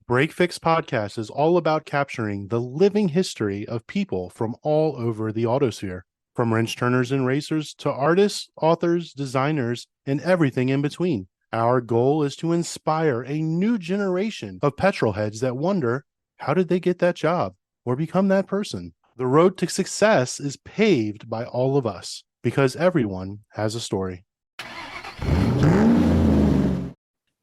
Break Fix Podcast is all about capturing the living history of people from all over the autosphere, from wrench turners and racers to artists, authors, designers, and everything in between. Our goal is to inspire a new generation of petrol heads that wonder, how did they get that job or become that person? The road to success is paved by all of us because everyone has a story.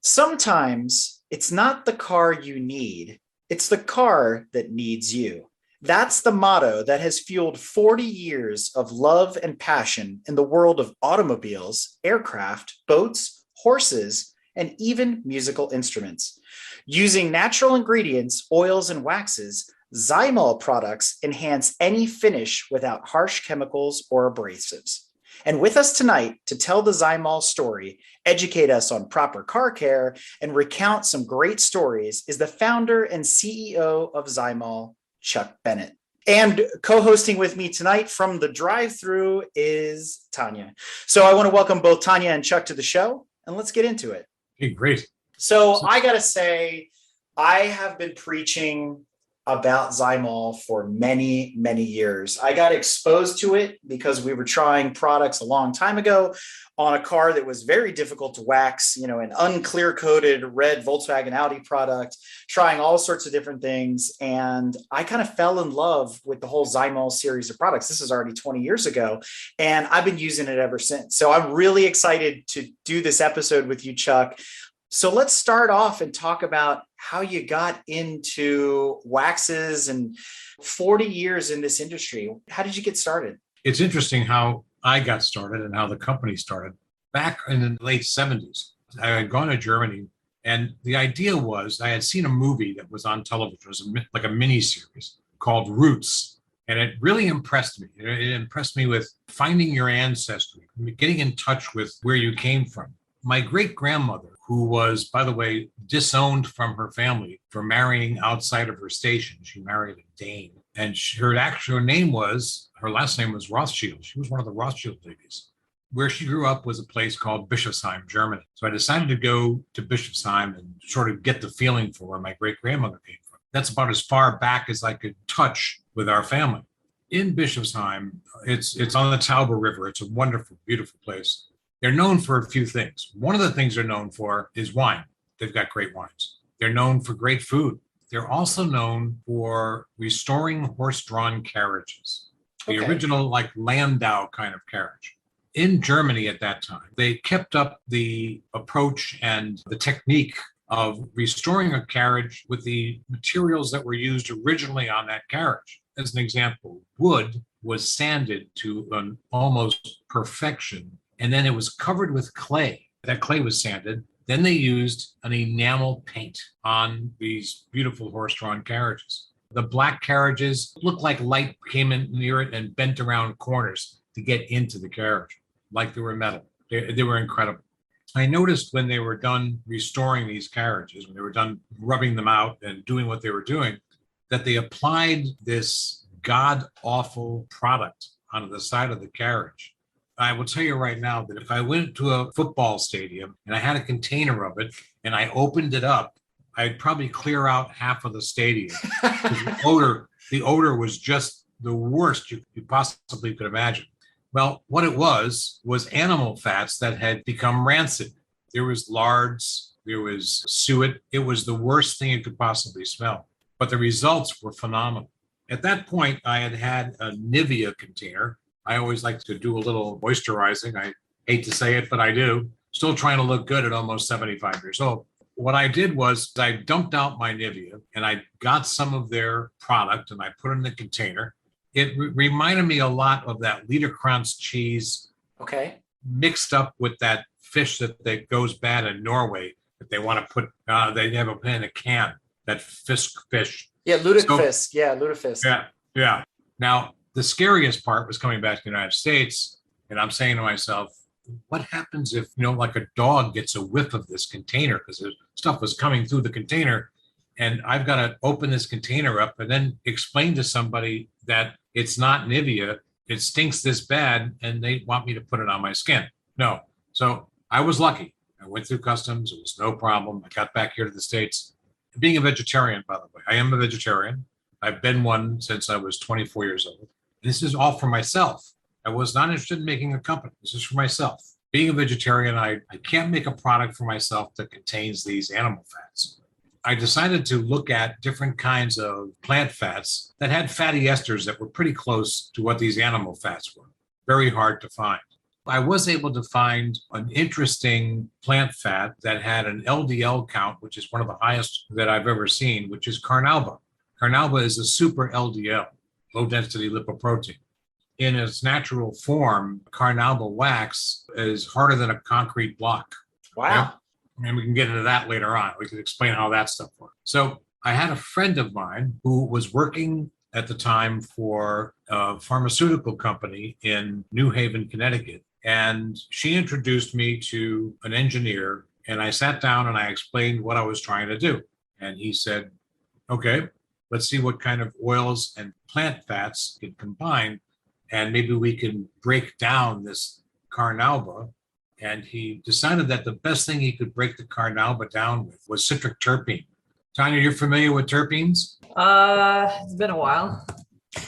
Sometimes it's not the car you need, it's the car that needs you. That's the motto that has fueled 40 years of love and passion in the world of automobiles, aircraft, boats, horses, and even musical instruments. Using natural ingredients, oils, and waxes, Zymöl products enhance any finish without harsh chemicals or abrasives. And with us tonight to tell the Zymöl story, educate us on proper car care, and recount some great stories is the founder and CEO of Zymöl, Chuck Bennett. And co-hosting with me tonight from the drive-thru is Tanya. So I want to welcome both Tanya and Chuck to the show, and let's get into it. Hey, great. So I got to say, I have been preaching about Zymöl for many, many years. I got exposed to it because we were trying products a long time ago on a car that was very difficult to wax, an unclear coated red Volkswagen Audi product, trying all sorts of different things. And I kind of fell in love with the whole Zymöl series of products. This is already 20 years ago, and I've been using it ever since. So I'm really excited to do this episode with you, Chuck. So let's start off and talk about how you got into waxes and 40 years in this industry. How did you get started? It's interesting how I got started and how the company started. Back in the late 70s, I had gone to Germany, and the idea was I had seen a movie that was on television. It was like a mini series called Roots, and it really impressed me. It impressed me with finding your ancestry, getting in touch with where you came from. My great-grandmother, who was, by the way, disowned from her family for marrying outside of her station. She married a Dane. And her last name was Rothschild. She was one of the Rothschild ladies. Where she grew up was a place called Bischofsheim, Germany. So I decided to go to Bischofsheim and sort of get the feeling for where my great-grandmother came from. That's about as far back as I could touch with our family. In Bischofsheim, it's on the Tauber River. It's a wonderful, beautiful place. They're known for a few things. One of the things they're known for is wine. They've got great wines. They're known for great food. They're also known for restoring horse-drawn carriages, the original like Landau kind of carriage. In Germany at that time, they kept up the approach and the technique of restoring a carriage with the materials that were used originally on that carriage. As an example, wood was sanded to an almost perfection, and then it was covered with clay. That clay was sanded. Then they used an enamel paint on these beautiful horse-drawn carriages. The black carriages looked like light came in near it and bent around corners to get into the carriage, like they were metal. They were incredible. I noticed when they were done restoring these carriages, when they were done rubbing them out and doing what they were doing, that they applied this god-awful product onto the side of the carriage. I will tell you right now that if I went to a football stadium and I had a container of it and I opened it up, I'd probably clear out half of the stadium. The odor was just the worst you possibly could imagine. Well, what it was animal fats that had become rancid. There was lards, there was suet. It was the worst thing you could possibly smell. But the results were phenomenal. At that point, I had a Nivea container. I always like to do a little moisturizing. I hate to say it, but I do. Still trying to look good at almost 75 years old. What I did was I dumped out my Nivea and I got some of their product and I put it in the container. It reminded me a lot of that Liederkranz cheese mixed up with that fish that goes bad in Norway that they want to put, they have it in a can, that fish. Yeah, lutefisk. Yeah. Now, the scariest part was coming back to the United States, and I'm saying to myself, what happens if, like a dog gets a whiff of this container, because the stuff was coming through the container, and I've got to open this container up and then explain to somebody that it's not Nivea, it stinks this bad, and they want me to put it on my skin. No. So I was lucky. I went through customs. It was no problem. I got back here to the States. Being a vegetarian, by the way, I am a vegetarian. I've been one since I was 24 years old. This is all for myself. I was not interested in making a company. This is for myself. Being a vegetarian, I can't make a product for myself that contains these animal fats. I decided to look at different kinds of plant fats that had fatty esters that were pretty close to what these animal fats were. Very hard to find. I was able to find an interesting plant fat that had an LDL count, which is one of the highest that I've ever seen, which is Carnauba. Carnauba is a super LDL, low density lipoprotein. In its natural form, Carnauba wax is harder than a concrete block. Wow. Okay? And we can get into that later on. We can explain how that stuff works. So I had a friend of mine who was working at the time for a pharmaceutical company in New Haven, Connecticut. And she introduced me to an engineer, and I sat down and I explained what I was trying to do. And he said, okay, let's see what kind of oils and plant fats can combine, and maybe we can break down this Carnauba. And he decided that the best thing he could break the Carnauba down with was citric terpene. Tanya, you're familiar with terpenes? It's been a while.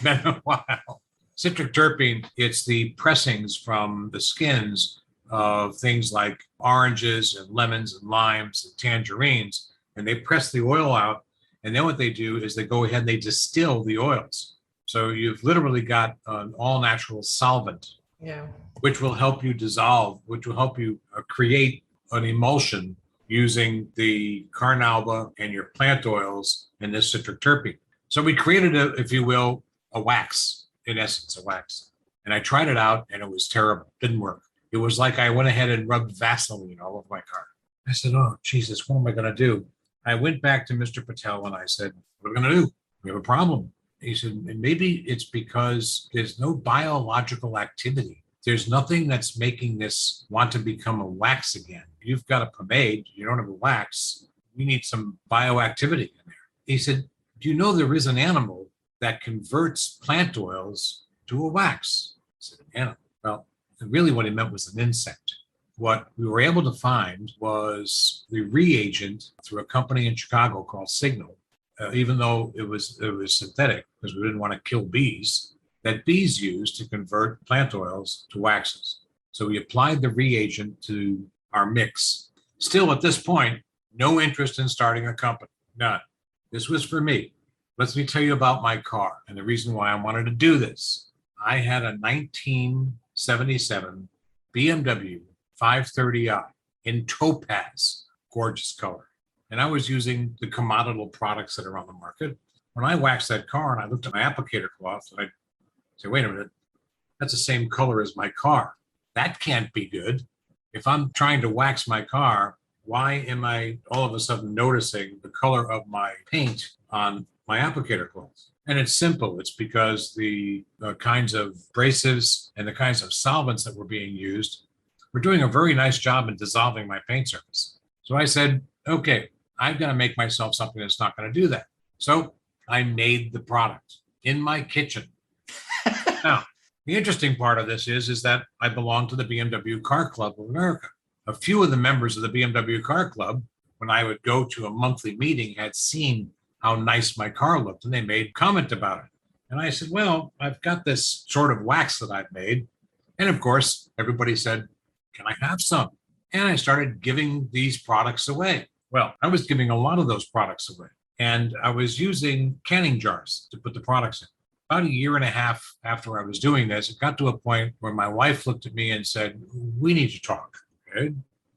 Been a while. Citric terpene, it's the pressings from the skins of things like oranges and lemons and limes and tangerines, and they press the oil out. And then what they do is they go ahead and they distill the oils. So you've literally got an all-natural solvent, Yeah. which will help you dissolve, which will help you create an emulsion using the Carnauba and your plant oils and this citric terpene. So we created, if you will, a wax, in essence, a wax. And I tried it out and it was terrible. Didn't work. It was like I went ahead and rubbed Vaseline all over my car. I said, oh, Jesus, what am I going to do? I went back to Mr. Patel and I said, what are we going to do? We have a problem. He said, and maybe it's because there's no biological activity. There's nothing that's making this want to become a wax again. You've got a pomade, you don't have a wax. We need some bioactivity in there. He said, do you know there is an animal that converts plant oils to a wax? I said, an animal. Well, really what he meant was an insect. What we were able to find was the reagent through a company in Chicago called Zymöl, even though it was synthetic because we didn't want to kill bees, that bees use to convert plant oils to waxes. So we applied the reagent to our mix. Still at this point, no interest in starting a company, none. This was for me. Let me tell you about my car and the reason why I wanted to do this. I had a 1977 BMW 530i in topaz, gorgeous color. And I was using the commoditable products that are on the market. When I waxed that car and I looked at my applicator cloth, and I said, wait a minute, that's the same color as my car. That can't be good. If I'm trying to wax my car, why am I all of a sudden noticing the color of my paint on my applicator cloth? And it's simple. It's because the kinds of abrasives and the kinds of solvents that were being used were doing a very nice job in dissolving my paint surface. So I said, okay, I've got to make myself something that's not going to do that. So I made the product in my kitchen. Now, the interesting part of this is that I belong to the BMW Car Club of America. A few of the members of the BMW Car Club, when I would go to a monthly meeting, had seen how nice my car looked, and they made comment about it. And I said, well, I've got this sort of wax that I've made. And of course, everybody said, can I have some? And I started giving these products away. Well, I was giving a lot of those products away. And I was using canning jars to put the products in. About a year and a half after I was doing this, it got to a point where my wife looked at me and said, we need to talk. Okay?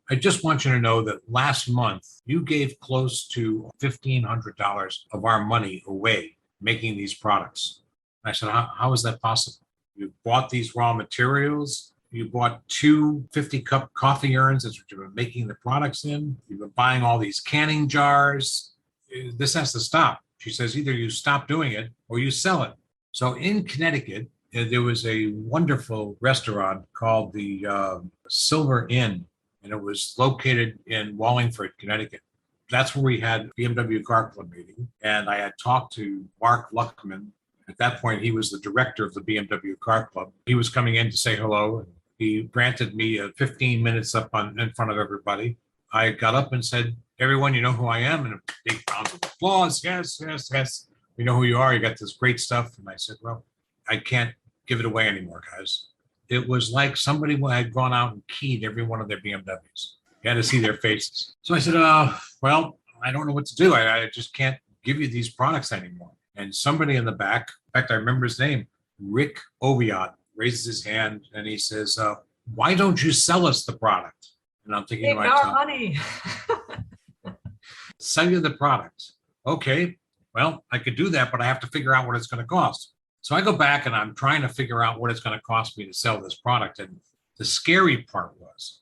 I just want you to know that last month you gave close to $1,500 of our money away making these products. And I said, how is that possible? You bought these raw materials. You bought 2 50-cup coffee urns that you've been making the products in. You've been buying all these canning jars. This has to stop. She says, either you stop doing it or you sell it. So in Connecticut, there was a wonderful restaurant called the Silver Inn, and it was located in Wallingford, Connecticut. That's where we had BMW Car Club meeting, and I had talked to Mark Luckman. At that point, he was the director of the BMW Car Club. He was coming in to say hello, and he granted me 15 minutes up in front of everybody. I got up and said, everyone, you know who I am? And a big round of applause. Yes, yes, yes. We know who you are. You got this great stuff. And I said, well, I can't give it away anymore, guys. It was like somebody had gone out and keyed every one of their BMWs. You had to see their faces. So I said, well, I don't know what to do. I just can't give you these products anymore. And somebody in the back, in fact, I remember his name, Rick Oviatt, raises his hand and he says, why don't you sell us the product? And I'm thinking to Take our myself, money. sell you the product. Okay, well, I could do that, but I have to figure out what it's going to cost. So I go back and I'm trying to figure out what it's going to cost me to sell this product. And the scary part was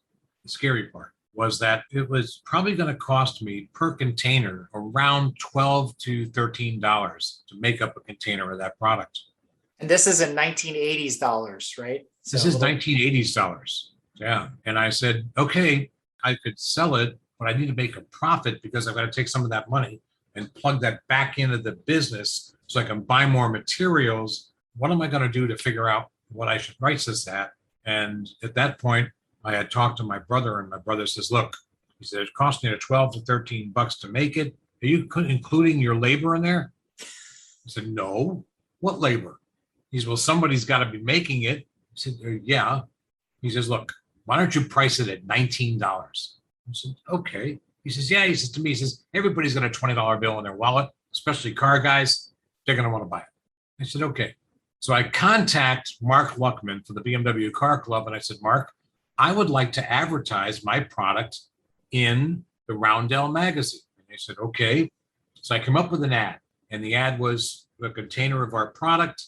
that it was probably going to cost me per container around $12 to $13 to make up a container of that product. And this is in 1980s dollars, right? So This is 1980s dollars. Yeah. And I said, okay, I could sell it, but I need to make a profit because I've got to take some of that money and plug that back into the business so I can buy more materials. What am I going to do to figure out what I should price this at? And at that point, I had talked to my brother, and my brother says, look, he said, it cost me 12 to 13 bucks to make it. Are you including your labor in there? I said, no. What labor? He said, well, somebody's got to be making it. I said, yeah. He says, look, why don't you price it at $19? I said, okay. He says, yeah. He says to me, he says, everybody's got a $20 bill in their wallet, especially car guys. They're going to want to buy it. I said, okay. So I contact Mark Luckman for the BMW Car Club. And I said, Mark, I would like to advertise my product in the Roundel magazine. And they said, okay. So I come up with an ad, and the ad was a container of our product.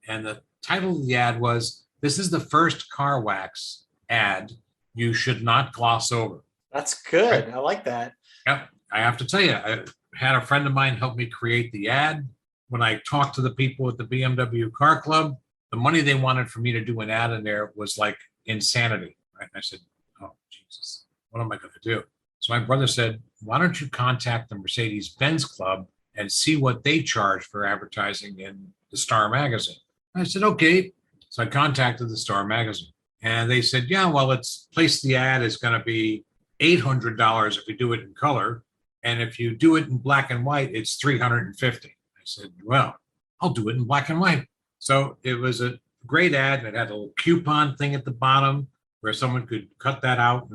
And the title of the ad was, this is the first car wax ad you should not gloss over. That's good. Right. I like that. Yep. I have to tell you, I had a friend of mine help me create the ad. When I talked to the people at the BMW Car Club, the money they wanted for me to do an ad in there was like insanity. Right? And I said, oh, Jesus, what am I going to do? So my brother said, why don't you contact the Mercedes-Benz Club and see what they charge for advertising in the Star magazine? I said, okay. So I contacted the Star magazine, and they said, yeah, well, it's place the ad is going to be $800 if you do it in color. And if you do it in black and white, it's $350. I said, well, I'll do it in black and white. So it was a great ad, and it had a little coupon thing at the bottom where someone could cut that out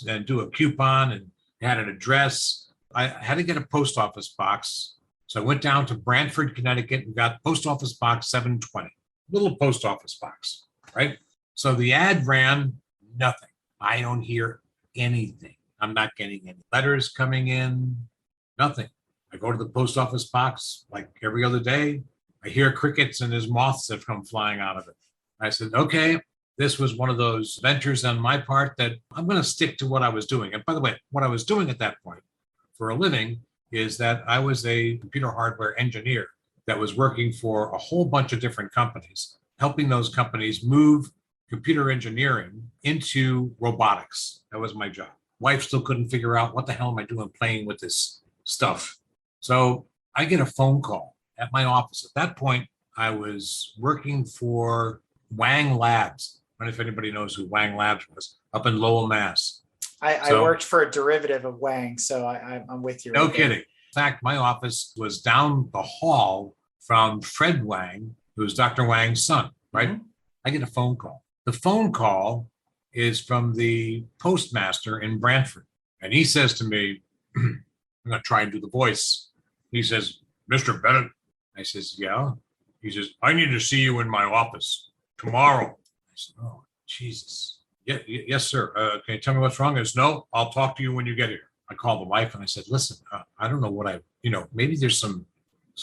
and do a coupon, and it had an address. I had to get a post office box. So I went down to Brantford, Connecticut, and got post office box 720, little post office box, right? So the ad ran nothing. I don't hear anything. I'm not getting any letters coming in, nothing. I go to the post office box like every other day. I hear crickets, and there's moths that come flying out of it. I said, okay, this was one of those ventures on my part that I'm going to stick to what I was doing. And by the way, what I was doing at that point for a living is that I was a computer hardware engineer that was working for a whole bunch of different companies, helping those companies move computer engineering into robotics. That was my job. Wife still couldn't figure out what the hell am I doing playing with this stuff. So I get a phone call at my office. At that point, I was working for Wang Labs. I don't know if anybody knows who Wang Labs was, up in Lowell, Mass. I worked for a derivative of Wang, so I'm with you. No right there. kidding. In fact, my office was down the hall from Fred Wang, who was Dr. Wang's son, right? Mm-hmm. I get a phone call. The phone call is from the postmaster in Brantford. And he says to me, I'm going to try and do the voice. He says, Mr. Bennett. I says, yeah. He says, I need to see you in my office tomorrow. I said, oh, Jesus. Yeah, yes, sir. Can you tell me what's wrong? He says, no, I'll talk to you when you get here. I called the wife and I said, listen, I don't know what maybe there's some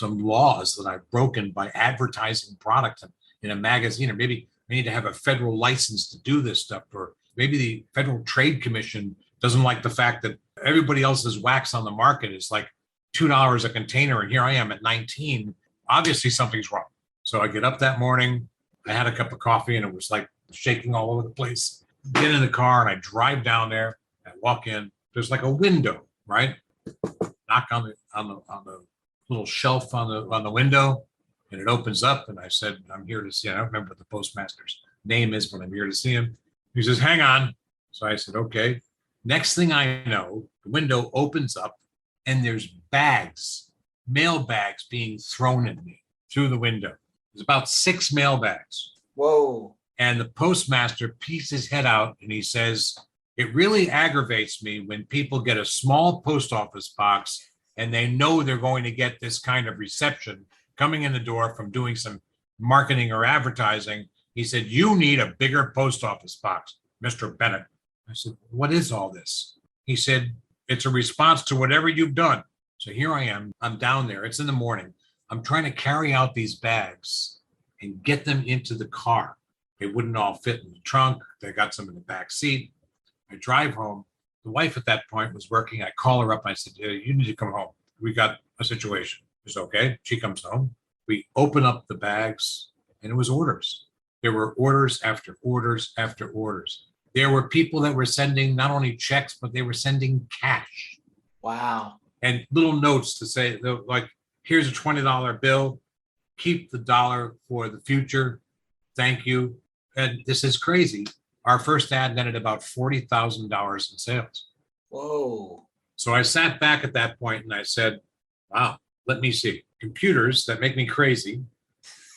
laws that I've broken by advertising product in a magazine, or maybe I need to have a federal license to do this stuff, or maybe the Federal Trade Commission doesn't like the fact that everybody else's wax on the market is like $2 a container, and here I am at 19. Obviously something's wrong. So I get up that morning, I had a cup of coffee, and it was like shaking all over the place. Get in the car and I drive down there. I walk in. There's like a window, right? Knock on the little shelf on the window, and it opens up. And I said, I'm here to see. I don't remember what the postmaster's name is, but I'm here to see him. He says, hang on. So I said, okay. Next thing I know, the window opens up and there's bags, mail bags being thrown at me through the window. There's about 6 mail bags. Whoa. And the postmaster peeks his head out and he says, it really aggravates me when people get a small post office box and they know they're going to get this kind of reception coming in the door from doing some marketing or advertising. He said, you need a bigger post office box, Mr. Bennett. I said, what is all this? He said, it's a response to whatever you've done. So here I am. I'm down there. It's in the morning. I'm trying to carry out these bags and get them into the car. They wouldn't all fit in the trunk. They got some in the back seat. I drive home. The wife at that point was working. I call her up. I said, you need to come home. We got a situation. It's okay. She comes home. We open up the bags and it was orders. There were orders after orders after orders. There were people that were sending not only checks, but they were sending cash. Wow. And little notes to say, like, here's a $20 bill. Keep the dollar for the future. Thank you. And this is crazy. Our first ad netted about $40,000 in sales. Whoa. So I sat back at that point and I said, wow, let me see. Computers that make me crazy,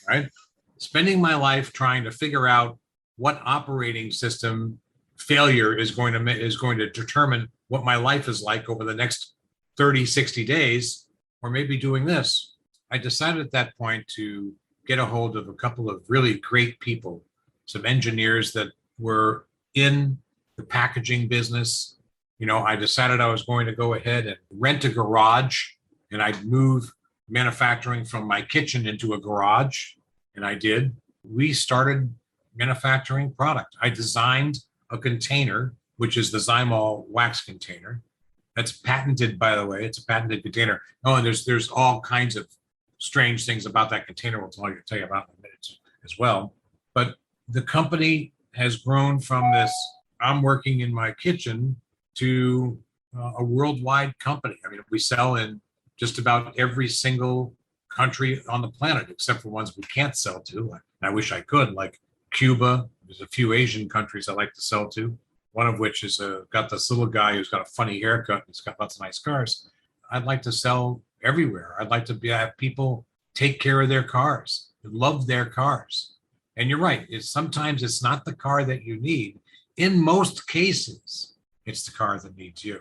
right? Spending my life trying to figure out what operating system failure is going to determine what my life is like over the next 30, 60 days, or maybe doing this. I decided at that point to get a hold of a couple of really great people, some engineers that were in the packaging business. You know, I decided I was going to go ahead and rent a garage, and I'd move manufacturing from my kitchen into a garage, and I did. We started manufacturing product. I designed a container, which is the Zymöl wax container. That's patented, by the way. It's a patented container. Oh, and there's all kinds of strange things about that container we'll tell you about in a minute as well. But the company has grown from this, I'm working in my kitchen, to a worldwide company. I mean, we sell in just about every single country on the planet, except for ones we can't sell to. I wish I could, like Cuba. There's a few Asian countries I like to sell to, one of which is got this little guy who's got a funny haircut and he's got lots of nice cars. I'd like to sell everywhere. I'd like to have people take care of their cars, love their cars. And you're right, sometimes it's not the car that you need. In most cases, it's the car that needs you.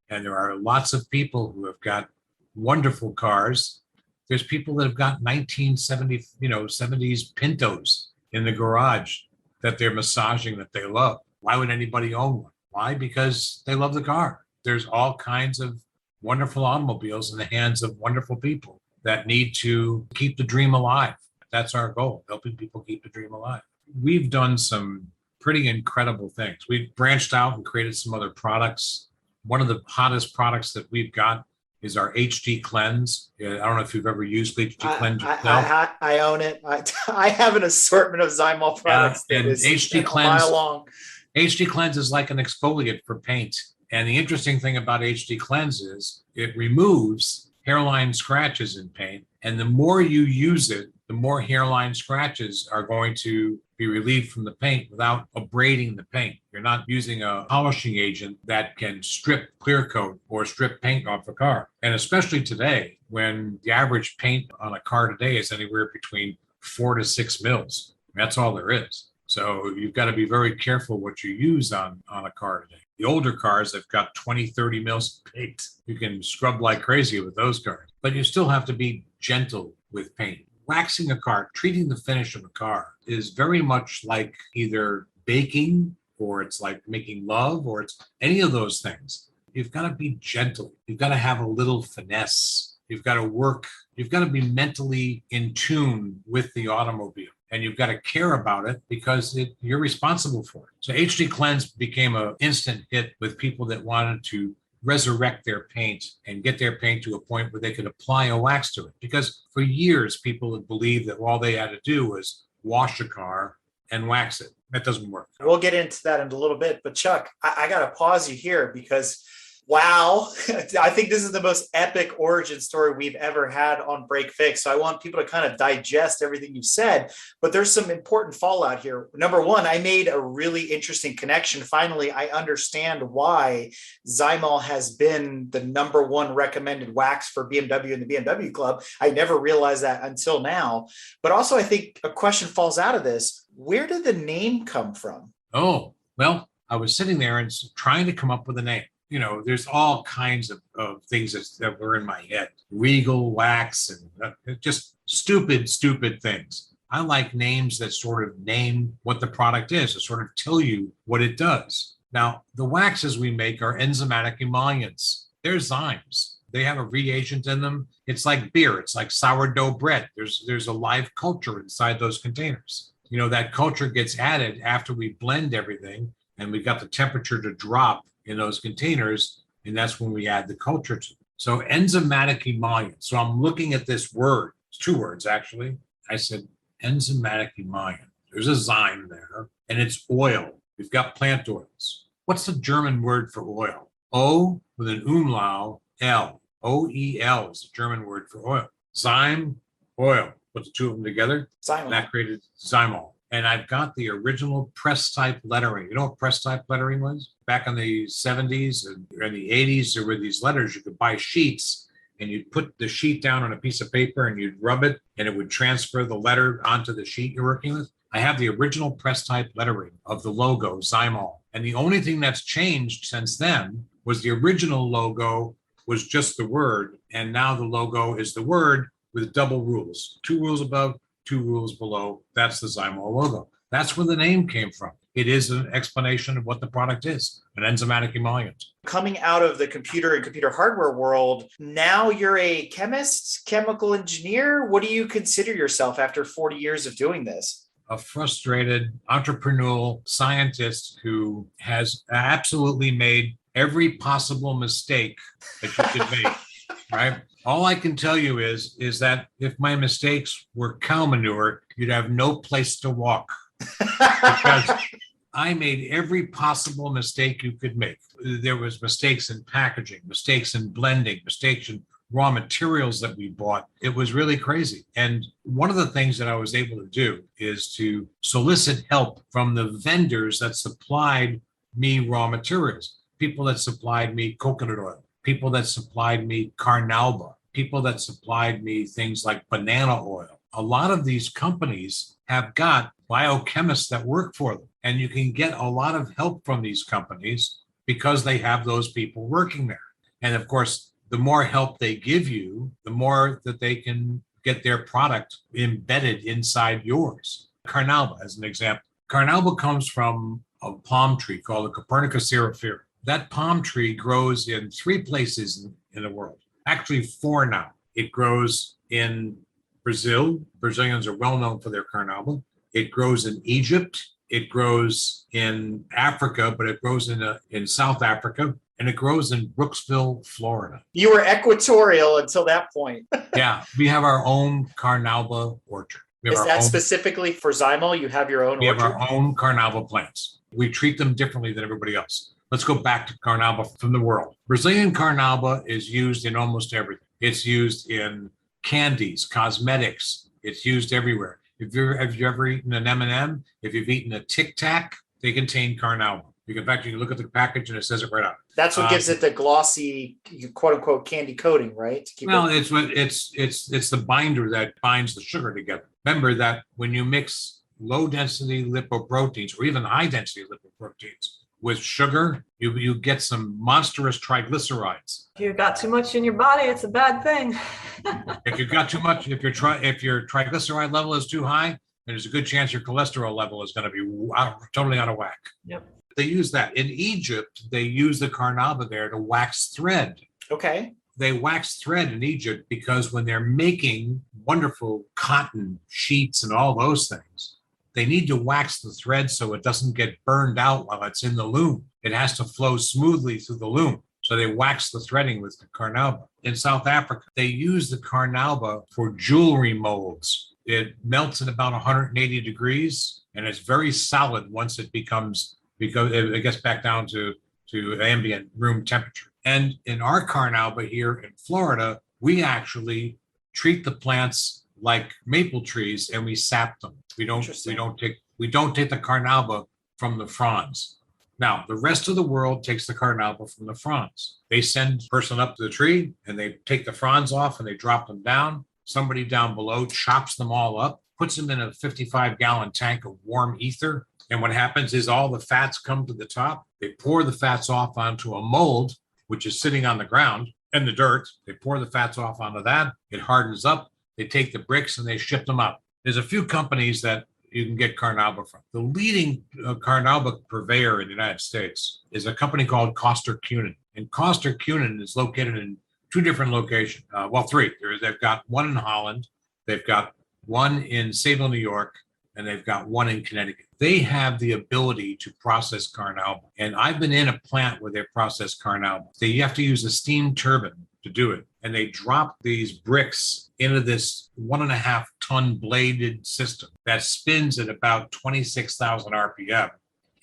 And there are lots of people who have got wonderful cars. There's people that have got 1970, 70s Pintos in the garage that they're massaging that they love. Why would anybody own one? Why? Because they love the car. There's all kinds of wonderful automobiles in the hands of wonderful people that need to keep the dream alive. That's our goal, helping people keep the dream alive. We've done some pretty incredible things. We've branched out and created some other products. One of the hottest products that we've got is our HD Cleanse. I don't know if you've ever used HD Cleanse yourself. I own it. I have an assortment of Zymol products. And HD Cleanse, a mile long. HD Cleanse is like an exfoliant for paint. And the interesting thing about HD Cleanse is it removes hairline scratches in paint. And the more you use it, the more hairline scratches are going to be relieved from the paint without abrading the paint. You're not using a polishing agent that can strip clear coat or strip paint off a car. And especially today, when the average paint on a car today is anywhere between 4 to 6 mils. That's all there is. So you've got to be very careful what you use on a car today. The older cars have got 20, 30 mils of paint. You can scrub like crazy with those cars, but you still have to be gentle with paint. Waxing a car, treating the finish of a car is very much like either baking, or it's like making love, or it's any of those things. You've got to be gentle. You've got to have a little finesse. You've got to work. You've got to be mentally in tune with the automobile. And you've got to care about it because you're responsible for it. So HD Cleanse became an instant hit with people that wanted to resurrect their paint and get their paint to a point where they could apply a wax to it. Because for years, people had believed that all they had to do was wash a car and wax it. That doesn't work. We'll get into that in a little bit. But Chuck, I got to pause you here because Wow. I think this is the most epic origin story we've ever had on Break Fix. So I want people to kind of digest everything you've said, but there's some important fallout here. Number one, I made a really interesting connection. Finally, I understand why Zymöl has been the number one recommended wax for BMW in the BMW Club. I never realized that until now. But also, I think a question falls out of this. Where did the name come from? Oh, well, I was sitting there and trying to come up with a name. You know, there's all kinds of things that were in my head. Regal, wax, and just stupid things. I like names that sort of name what the product is, to sort of tell you what it does. Now, the waxes we make are enzymatic emollients. They're zymes. They have a reagent in them. It's like beer. It's like sourdough bread. There's a live culture inside those containers. You know, that culture gets added after we blend everything and we got the temperature to drop in those containers, and that's when we add the culture to. So enzymatic emollient. So I'm looking at this word. It's two words, actually. I said enzymatic emollient. There's a zyme there, and it's oil. We've got plant oils. What's the German word for oil? O with an umlaut, L. O-E-L is the German word for oil. Zyme, oil. Put the two of them together. Zymöl. That created Zymol. And I've got the original press type lettering. You know what press type lettering was? Back in the 70s and the 80s, there were these letters. You could buy sheets and you'd put the sheet down on a piece of paper and you'd rub it and it would transfer the letter onto the sheet you're working with. I have the original press type lettering of the logo, Zymol. And the only thing that's changed since then was the original logo was just the word. And now the logo is the word with double rules, 2 rules above, 2 rules below. That's the Zymol logo. That's where the name came from. It is an explanation of what the product is, an enzymatic emollient. Coming out of the computer and computer hardware world, now you're a chemist, chemical engineer. What do you consider yourself after 40 years of doing this? A frustrated entrepreneurial scientist who has absolutely made every possible mistake that you could make, right? All I can tell you is that if my mistakes were cow manure, you'd have no place to walk because I made every possible mistake you could make. There was mistakes in packaging, mistakes in blending, mistakes in raw materials that we bought. It was really crazy. And one of the things that I was able to do is to solicit help from the vendors that supplied me raw materials, people that supplied me coconut oil, people that supplied me Carnauba, people that supplied me things like banana oil. A lot of these companies have got biochemists that work for them, and you can get a lot of help from these companies because they have those people working there. And of course, the more help they give you, the more that they can get their product embedded inside yours. Carnauba, as an example. Carnauba comes from a palm tree called the Copernicus cerifera. That palm tree grows in 3 places in the world, actually 4 now. It grows in Brazil. Brazilians are well known for their Carnauba. It grows in Egypt. It grows in Africa, but it grows in South Africa, and it grows in Brooksville, Florida. You were equatorial until that point. Yeah, we have our own Carnauba orchard. Is that specifically for Zymöl? You have your own We orchard? have our own Carnauba plants. We treat them differently than everybody else. Let's go back to Carnauba from the world. Brazilian Carnauba is used in almost everything. It's used in candies, cosmetics. It's used everywhere. Have you ever eaten an M&M? If you've eaten a Tic Tac, they contain Carnauba. In fact, you can look at the package and it says it right on it. That's what gives it the glossy, quote unquote, candy coating, right? It's the binder that binds the sugar together. Remember that when you mix low density lipoproteins or even high density lipoproteins with sugar, you get some monstrous triglycerides. If you've got too much in your body, it's a bad thing. If you've got too much, if your triglyceride level is too high, there's a good chance your cholesterol level is going to be totally out of whack. Yep. They use that. In Egypt, they use the Carnauba there to wax thread. Okay. They wax thread in Egypt because when they're making wonderful cotton sheets and all those things, they need to wax the thread so it doesn't get burned out while it's in the loom. It has to flow smoothly through the loom. So they wax the threading with the Carnauba. In South Africa, they use the Carnauba for jewelry molds. It melts at about 180 degrees, and it's very solid once it becomes, because it gets back down to ambient room temperature. And in our Carnauba here in Florida, we actually treat the plants like maple trees and we sap them. We don't take the Carnauba from the fronds. Now, the rest of the world takes the Carnauba from the fronds. They send a person up to the tree and they take the fronds off and they drop them down. Somebody down below chops them all up, puts them in a 55-gallon tank of warm ether. And what happens is all the fats come to the top. They pour the fats off onto a mold, which is sitting on the ground in the dirt. They pour the fats off onto that. It hardens up. They take the bricks and they ship them up. There's a few companies that you can get Carnauba from. The leading Carnauba purveyor in the United States is a company called Koster Kunin. And Koster Kunin is located in two different locations. Three. They've got one in Holland. They've got one in Sable, New York, and they've got one in Connecticut. They have the ability to process Carnauba. And I've been in a plant where they process Carnauba. You have to use a steam turbine to do it. And they drop these bricks into this 1.5 ton bladed system that spins at about 26,000 RPM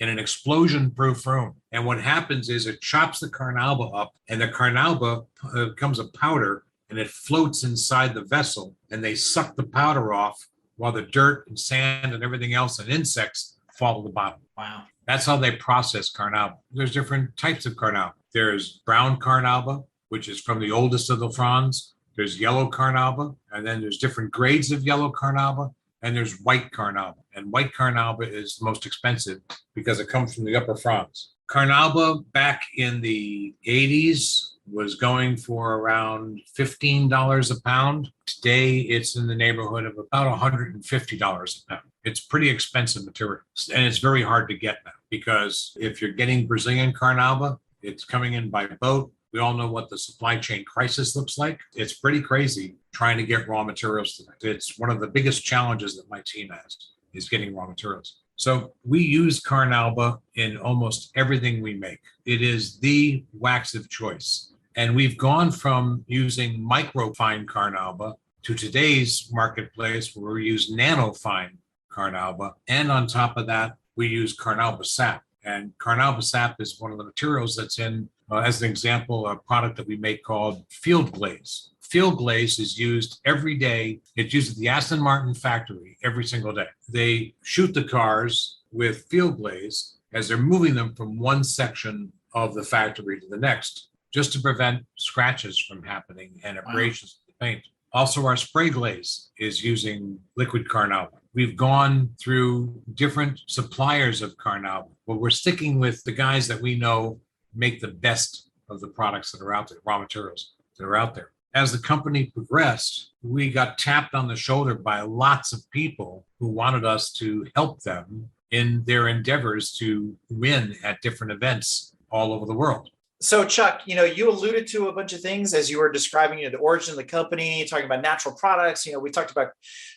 in an explosion-proof room. And what happens is it chops the Carnauba up, and the Carnauba becomes a powder, and it floats inside the vessel, and they suck the powder off while the dirt and sand and everything else and insects fall to the bottom. Wow. That's how they process Carnauba. There's different types of Carnauba. There's brown Carnauba, which is from the oldest of the fronds. There's yellow Carnauba, and then there's different grades of yellow Carnauba, and there's white Carnauba. And white Carnauba is the most expensive because it comes from the upper fronds. Carnauba back in the 80s was going for around $15 a pound. Today, it's in the neighborhood of about $150 a pound. It's pretty expensive material, and it's very hard to get now because if you're getting Brazilian Carnauba, it's coming in by boat. We all know what the supply chain crisis looks like. It's pretty crazy trying to get raw materials to that. It's one of the biggest challenges that my team has is getting raw materials. So we use Carnauba in almost everything we make. It is the wax of choice. And we've gone from using microfine Carnauba to today's marketplace where we use nanofine Carnauba. And on top of that, we use Carnauba sap. And Carnauba sap is one of the materials that's in, as an example, a product that we make called field glaze. Field glaze is used every day. It's used at the Aston Martin factory every single day. They shoot the cars with field glaze as they're moving them from one section of the factory to the next, just to prevent scratches from happening and abrasions of the paint. Also, our spray glaze is using liquid Carnauba. We've gone through different suppliers of Carnauba, but we're sticking with the guys that we know make the best of the products that are out there, raw materials that are out there. As the company progressed, we got tapped on the shoulder by lots of people who wanted us to help them in their endeavors to win at different events all over the world. So Chuck, you alluded to a bunch of things as you were describing the origin of the company, talking about natural products. We talked about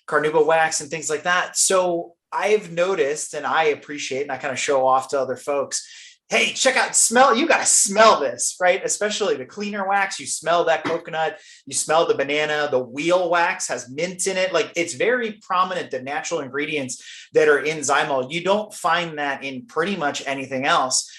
Carnauba wax and things like that. So I've noticed, and I appreciate, and I kind of show off to other folks, hey, check out, smell, you got to smell this, right? Especially the cleaner wax. You smell that coconut, you smell the banana, the wheel wax has mint in it. Like, it's very prominent, the natural ingredients that are in Zymol. You don't find that in pretty much anything else.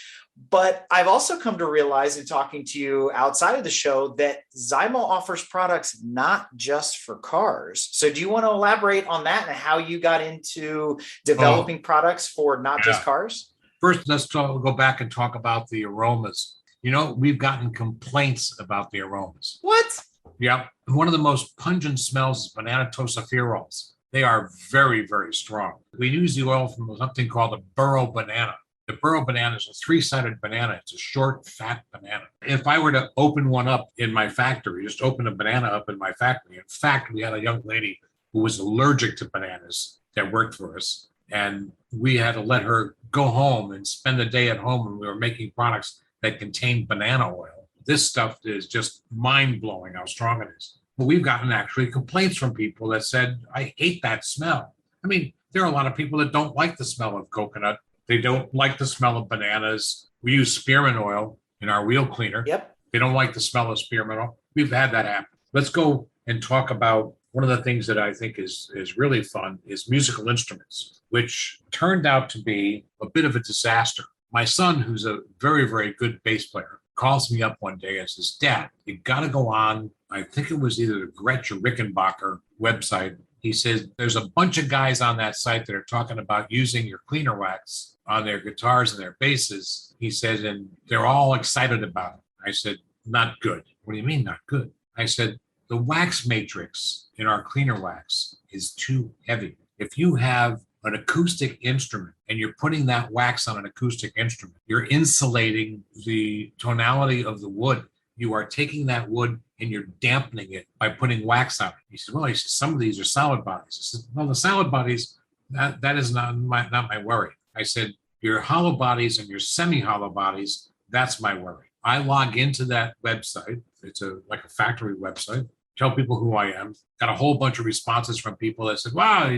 But I've also come to realize in talking to you outside of the show that Zymol offers products not just for cars. So do you want to elaborate on that and how you got into developing products for not just cars? First, let's go back and talk about the aromas. We've gotten complaints about the aromas. What? Yeah. One of the most pungent smells is banana tocopherols. They are very, very strong. We use the oil from something called the burro banana. The burro banana is a 3-sided banana. It's a short, fat banana. If I were to open one up in my factory, just open a banana up in my factory. In fact, we had a young lady who was allergic to bananas that worked for us. And we had to let her go home and spend the day at home when we were making products that contained banana oil. This stuff is just mind-blowing how strong it is. But we've gotten actually complaints from people that said, I hate that smell. I mean, there are a lot of people that don't like the smell of coconut. They don't like the smell of bananas. We use spearmint oil in our wheel cleaner. Yep. They don't like the smell of spearmint oil. We've had that happen. Let's go and talk about one of the things that I think is really fun is musical instruments, which turned out to be a bit of a disaster. My son, who's a very, very good bass player, calls me up one day and says, Dad, you got to go on. I think it was either the Gretsch or Rickenbacker website. He says, there's a bunch of guys on that site that are talking about using your cleaner wax on their guitars and their basses. He said, and they're all excited about it. I said, not good. What do you mean not good? I said, the wax matrix in our cleaner wax is too heavy. If you have an acoustic instrument and you're putting that wax on an acoustic instrument, you're insulating the tonality of the wood. You are taking that wood and you're dampening it by putting wax on it. He said, well, some of these are solid bodies. I said, well, the solid bodies, that is not my worry. I said, your hollow bodies and your semi-hollow bodies, that's my worry. I log into that website. It's like a factory website. Tell people who I am. Got a whole bunch of responses from people that said, wow,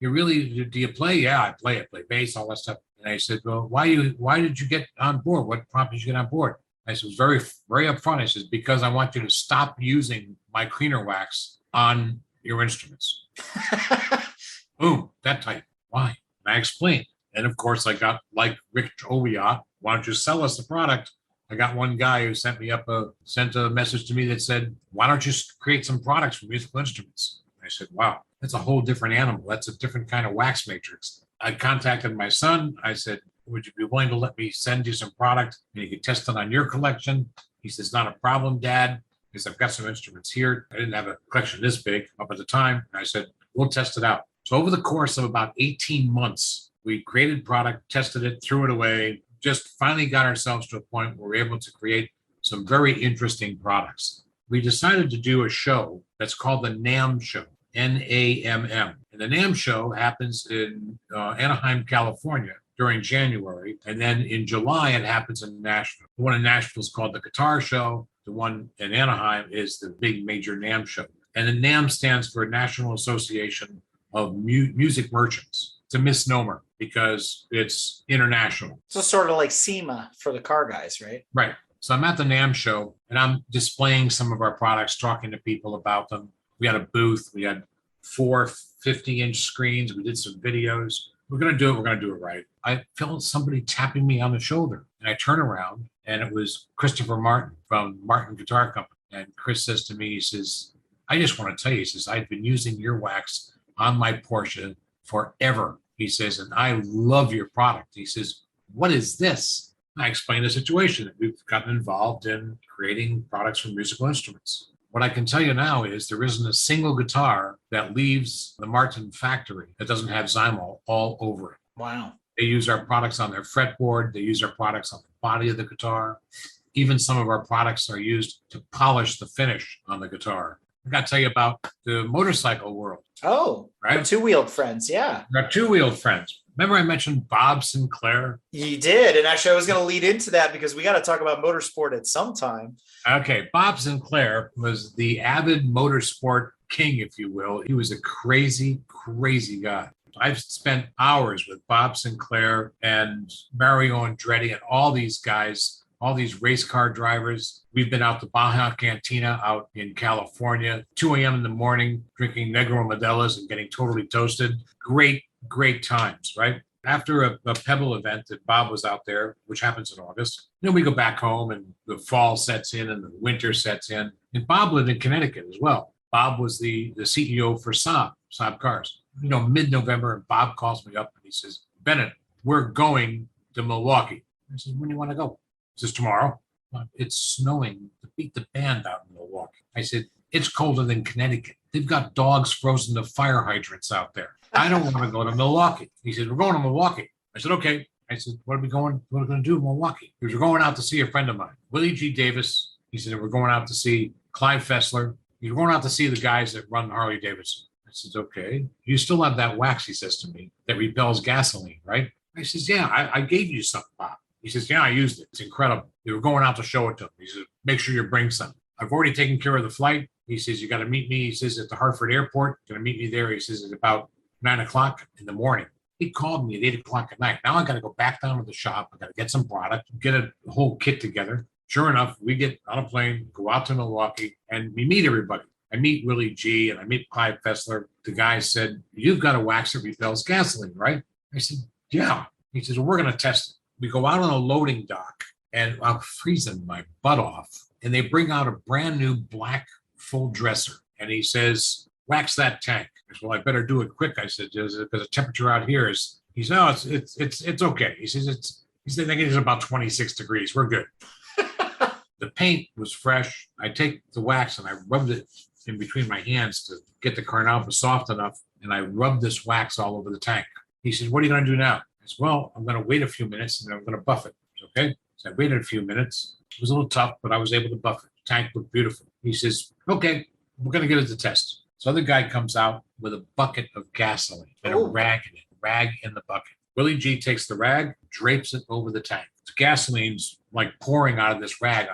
you're really, do you play? Yeah, I play bass, all that stuff. And I said, well, why did you get on board? What prompted you to get on board? I said, it was very, very upfront. I said, because I want you to stop using my cleaner wax on your instruments. Boom, that type. Why? And I explained. And of course, I got, like Rick Oviat, why don't you sell us the product? I got one guy who sent a message to me that said, why don't you create some products for musical instruments? I said, wow, that's a whole different animal. That's a different kind of wax matrix. I contacted my son. I said, would you be willing to let me send you some product and you can test it on your collection? He says, not a problem, Dad, because I've got some instruments here. I didn't have a collection this big up at the time. And I said, we'll test it out. So over the course of about 18 months, we created product, tested it, threw it away, just finally got ourselves to a point where we're able to create some very interesting products. We decided to do a show that's called the NAMM show, N-A-M-M. And the NAMM show happens in Anaheim, California during January. And then in July, it happens in Nashville. The one in Nashville is called the Guitar Show. The one in Anaheim is the big major NAMM show. And the NAMM stands for National Association of Music Merchants. It's a misnomer because it's international. So sort of like SEMA for the car guys, right? Right. So I'm at the NAMM show and I'm displaying some of our products, talking to people about them. We had a booth. We had 4 50-inch screens. We did some videos. We're going to do it right. I felt somebody tapping me on the shoulder and I turn around and it was Christopher Martin from Martin Guitar Company. And Chris says to me, he says, I just want to tell you, he says, I've been using your wax on my Porsche forever. He says, and I love your product. He says, what is this? I explained the situation. We've gotten involved in creating products for musical instruments. What I can tell you now is there isn't a single guitar that leaves the Martin factory that doesn't have Zymöl all over it. Wow. They use our products on their fretboard. They use our products on the body of the guitar. Even some of our products are used to polish the finish on the guitar. I got to tell you about the motorcycle world. Oh, right. Two-wheeled friends. Yeah. Our two-wheeled friends. Remember I mentioned Bob Sinclair? You did. And actually, I was going to lead into that because we got to talk about motorsport at some time. Okay. Bob Sinclair was the avid motorsport king, if you will. He was a crazy, crazy guy. I've spent hours with Bob Sinclair and Mario Andretti and all these guys, all these race car drivers. We've been out to Baja Cantina out in California, 2 a.m. in the morning, drinking Negro Modelos and getting totally toasted. Great times, right? After a Pebble event that Bob was out there, which happens in August, then we go back home and the fall sets in and the winter sets in. And Bob lived in Connecticut as well. Bob was the CEO for Saab Cars. Mid-November, and Bob calls me up and he says, Bennett, we're going to Milwaukee. I said, when do you want to go? He says, tomorrow. It's snowing to beat the band out in Milwaukee. I said, it's colder than Connecticut. They've got dogs frozen to fire hydrants out there. I don't want to go to Milwaukee. He said, we're going to Milwaukee. I said, okay. I said, what are we going to do in Milwaukee? He said, we're going out to see a friend of mine, Willie G. Davis. He said, we're going out to see Clive Fessler. We're going out to see the guys that run Harley Davidson. I said, okay. You still have that wax, he says to me, that repels gasoline, right? I says, yeah, I gave you some, Bob. He says, yeah, I used it. It's incredible. You were going out to show it to him. He says, make sure you bring some. I've already taken care of the flight. He says, you got to meet me. He says, at the Hartford airport. Going to meet me there. He says, at about 9 o'clock in the morning. He called me at 8 o'clock at night. Now I got to go back down to the shop. I got to get some product, get a whole kit together. Sure enough, we get on a plane, go out to Milwaukee, and we meet everybody. I meet Willie G. and I meet Clive Fessler. The guy said, you've got a wax that repels gasoline, right? I said, yeah. He says, well, we're going to test it. We go out on a loading dock and I'm freezing my butt off. And they bring out a brand new black full dresser. And he says, wax that tank. I said, well, I better do it quick. I said, because the temperature out here is, he said, no, it's okay. He says, I think it's about 26 degrees. We're good. The paint was fresh. I take the wax and I rubbed it in between my hands to get the Carnauba soft enough. And I rubbed this wax all over the tank. He says, what are you going to do now? I said, well, I'm going to wait a few minutes and I'm going to buff it. Okay. So I waited a few minutes. It was a little tough, but I was able to buff it. The tank looked beautiful. He says, okay, we're going to get it to test. So the guy comes out with a bucket of gasoline and a rag in it, rag in the bucket. Willie G takes the rag, drapes it over the tank. The gasoline's like pouring out of this rag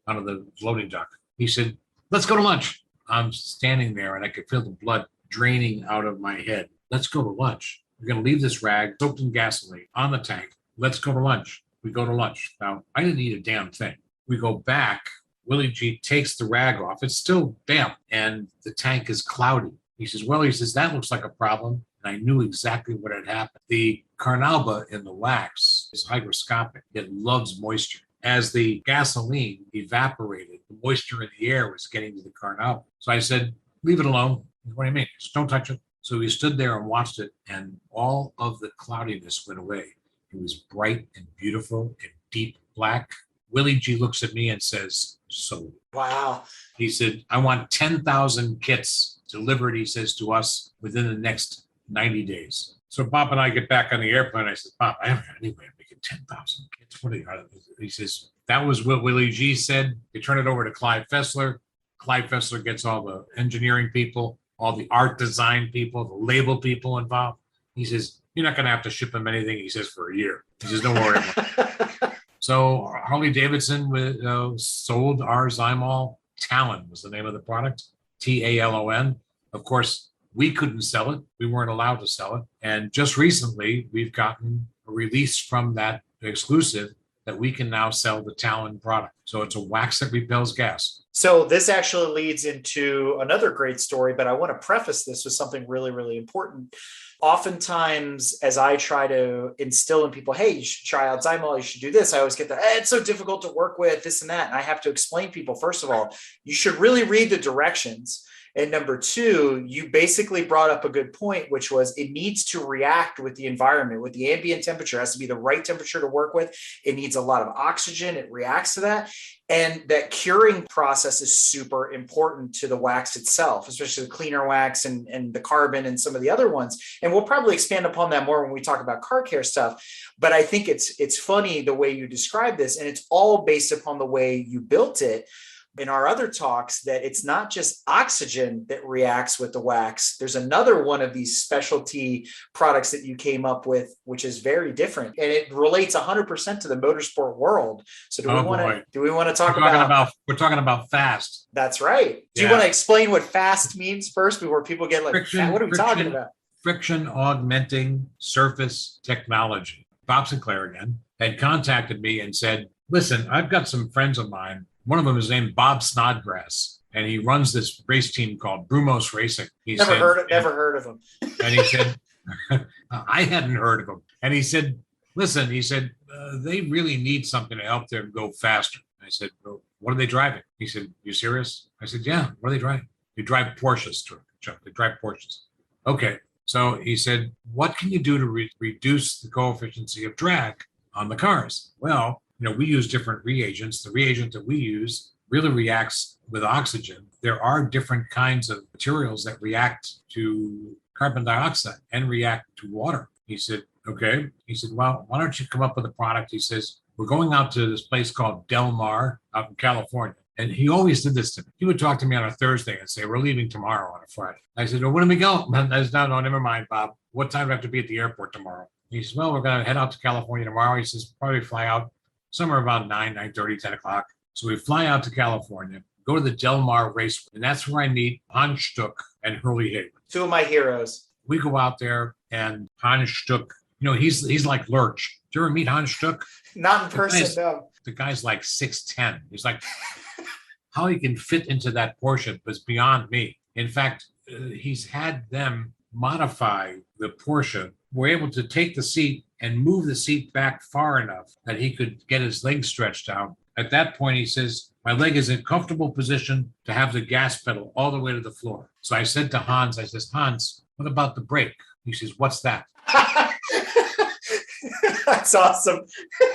onto the loading dock. He said, let's go to lunch. I'm standing there and I could feel the blood draining out of my head. Let's go to lunch. We're going to leave this rag soaked in gasoline on the tank. Let's go to lunch. We go to lunch. Now, I didn't eat a damn thing. We go back. Willie G takes the rag off. It's still damp and the tank is cloudy. He says, well, that looks like a problem. And I knew exactly what had happened. The Carnauba in the wax is hygroscopic. It loves moisture. As the gasoline evaporated, the moisture in the air was getting to the Carnauba. So I said, leave it alone. What do you mean? Just don't touch it. So we stood there and watched it, and all of the cloudiness went away. It was bright and beautiful and deep black. Willie G looks at me and says, sold. Wow. He said, I want 10,000 kits delivered, he says, to us within the next 90 days. So Bob and I get back on the airplane. I said, Bob, I haven't had any way of making 10,000 kits. What are you? He says, that was what Willie G said. They turn it over to Clyde Fessler. Clyde Fessler gets all the engineering people, all the art design people, the label people involved. He says, you're not going to have to ship him anything, he says, for a year. He says, don't worry about it. So Harley Davidson sold our Zymol. Talon was the name of the product, Talon. Of course, we couldn't sell it. We weren't allowed to sell it. And just recently, we've gotten a release from that exclusive that we can now sell the Talon product. So it's a wax that repels gas. So this actually leads into another great story, but I want to preface this with something really, really important. Oftentimes, as I try to instill in people, hey, you should try out Zymöl, you should do this, I always get it's so difficult to work with, this and that. And I have to explain to people, first of all, you should really read the directions. And number two, you basically brought up a good point, which was it needs to react with the environment, with the ambient temperature. It has to be the right temperature to work with. It needs a lot of oxygen. It reacts to that. And that curing process is super important to the wax itself, especially the cleaner wax and the carbon and some of the other ones. And we'll probably expand upon that more when we talk about car care stuff. But I think it's funny the way you describe this, and it's all based upon the way you built it. In our other talks, that it's not just oxygen that reacts with the wax. There's another one of these specialty products that you came up with, which is very different, and it relates 100% to the motorsport world. So do we want to talk about? We're talking about fast. That's right. Do you want to explain what fast means first before people get like, what are we talking about? Friction augmenting surface technology. Bob Sinclair again had contacted me and said, listen, I've got some friends of mine. One of them is named Bob Snodgrass, and he runs this race team called Brumos Racing. Never heard of him. And he said, I hadn't heard of him. And he said, listen, they really need something to help them go faster. I said, well, what are they driving? He said, you serious? I said, yeah, what are they driving? They drive Porsches, Chuck. They drive Porsches. Okay. So he said, what can you do to reduce the coefficient of drag on the cars? Well, we use different reagents. The reagent that we use really reacts with oxygen. There are different kinds of materials that react to carbon dioxide and react to water. He said, okay. He said, well, why don't you come up with a product? He says, we're going out to this place called Del Mar out in California. And he always did this to me. He would talk to me on a Thursday and say, we're leaving tomorrow on a Friday. I said, well, when do we go? I said, no, never mind, Bob. What time do I have to be at the airport tomorrow? He says, well, we're going to head out to California tomorrow. He says, probably fly out somewhere about 9:30, 10 o'clock. So we fly out to California, go to the Del Mar Raceway, and that's where I meet Hans Stuck and Hurley Haywood. Two of my heroes. We go out there, and Hans Stuck, he's like Lurch. Did you ever meet Hans Stuck? Not in person, no. The guy's like 6'10". He's like, how he can fit into that Porsche was beyond me. In fact, he's had them modify the Porsche. We're able to take the seat and move the seat back far enough that he could get his legs stretched out. At that point, he says, my leg is in a comfortable position to have the gas pedal all the way to the floor. So I said to Hans, I says, Hans, what about the brake? He says, what's that? That's awesome.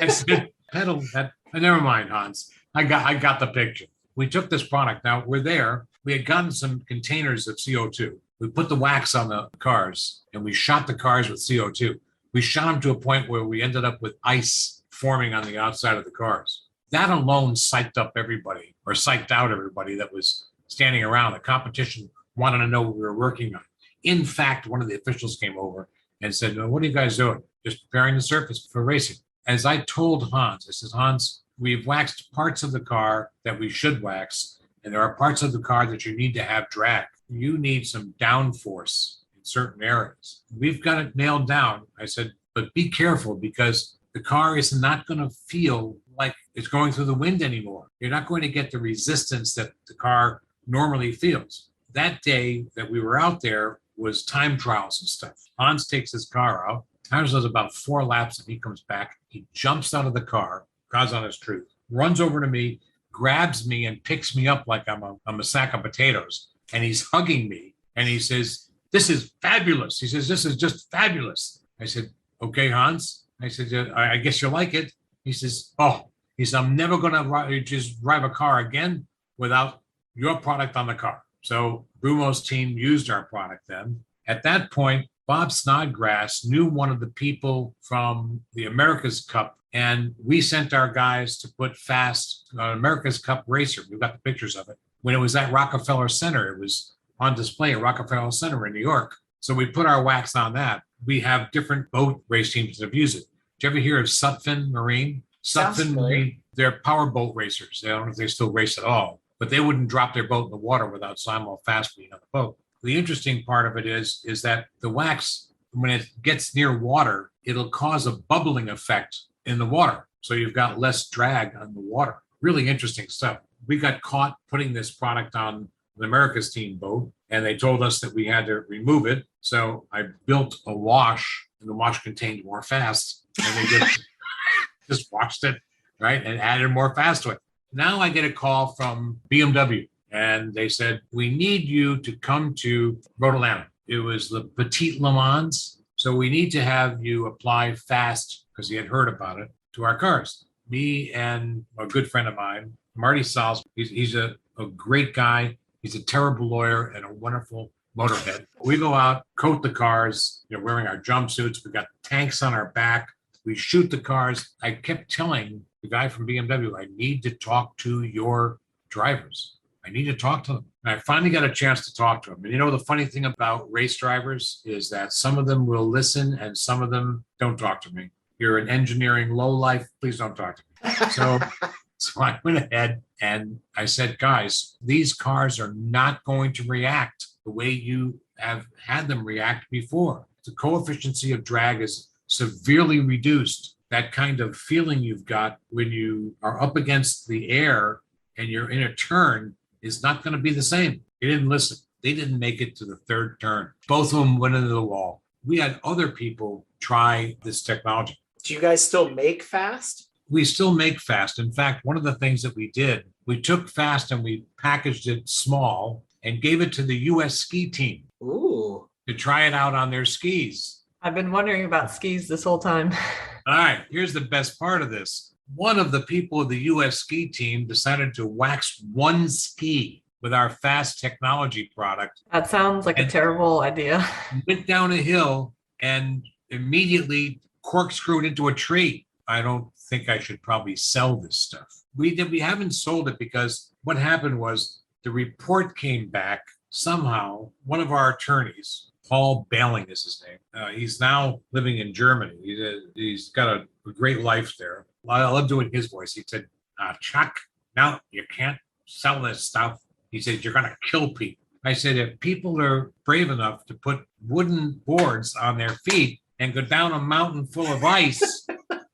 I said, pedal that. Never mind, Hans. I got the picture. We took this product. Now we're there. We had gotten some containers of CO2. We put the wax on the cars and we shot the cars with CO2. We shot them to a point where we ended up with ice forming on the outside of the cars. That alone psyched up everybody, or psyched out everybody that was standing around. The competition wanted to know what we were working on. In fact, one of the officials came over and said, what are you guys doing? Just preparing the surface for racing. As I told Hans, I said, Hans, we've waxed parts of the car that we should wax, and there are parts of the car that you need to have drag. You need some downforce in certain areas. We've got it nailed down. I said, but be careful, because the car is not going to feel like it's going through the wind anymore. You're not going to get the resistance that the car normally feels. That day that we were out there was time trials and stuff. Hans takes his car out. Hans does about 4 laps and he comes back. He jumps out of the car, God's honest truth, runs over to me, grabs me and picks me up like I'm a sack of potatoes. And he's hugging me and he says, this is fabulous. He says, this is just fabulous. I said, okay, Hans. I said, I guess you like it. He says, I'm never going to just drive a car again without your product on the car. So Brumo's team used our product then. At that point, Bob Snodgrass knew one of the people from the America's Cup, and we sent our guys to put fast America's Cup racer. We've got the pictures of it. When it was at Rockefeller Center, it was on display at Rockefeller Center in New York. So we put our wax on that. We have different boat race teams that have used it. Did you ever hear of Sutphin Marine? Sutphin Marine, they're power boat racers. I don't know if they still race at all, but they wouldn't drop their boat in the water without Zymöl fast being on the boat. The interesting part of it is that the wax, when it gets near water, it'll cause a bubbling effect in the water. So you've got less drag on the water. Really interesting stuff. We got caught putting this product on the America's team boat, and they told us that we had to remove it. So I built a wash, and the wash contained more fast, and they just washed it, right, and added more fast to it. Now I get a call from BMW, and they said, we need you to come to Rhode. It was the Petit Le Mans. So we need to have you apply fast, because he had heard about it, to our cars. Me and a good friend of mine, Marty Sals, he's a great guy. He's a terrible lawyer and a wonderful motorhead. We go out, coat the cars, wearing our jumpsuits. We got tanks on our back. We shoot the cars. I kept telling the guy from BMW, I need to talk to your drivers. I need to talk to them. And I finally got a chance to talk to them. And the funny thing about race drivers is that some of them will listen and some of them don't talk to me. You're an engineering lowlife. Please don't talk to me. So I went ahead and I said, guys, these cars are not going to react the way you have had them react before. The coefficient of drag is severely reduced. That kind of feeling you've got when you are up against the air and you're in a turn is not going to be the same. They didn't listen. They didn't make it to the third turn. Both of them went into the wall. We had other people try this technology. Do you guys still make fast? We still make fast. In fact, one of the things that we did, we took fast and we packaged it small and gave it to the U.S. ski team. Ooh. To try it out on their skis. I've been wondering about skis this whole time. All right, here's the best part of this. One of the people of the U.S. ski team decided to wax one ski with our fast technology product. That sounds like a terrible idea. Went down a hill and immediately corkscrewed into a tree. I don't think I should probably sell this stuff. We haven't sold it because what happened was the report came back somehow. One of our attorneys, Paul Bailing is his name. He's now living in Germany. He's got a great life there. I love doing his voice. He said, Chuck, no, you can't sell this stuff. He said, you're going to kill people. I said, if people are brave enough to put wooden boards on their feet and go down a mountain full of ice,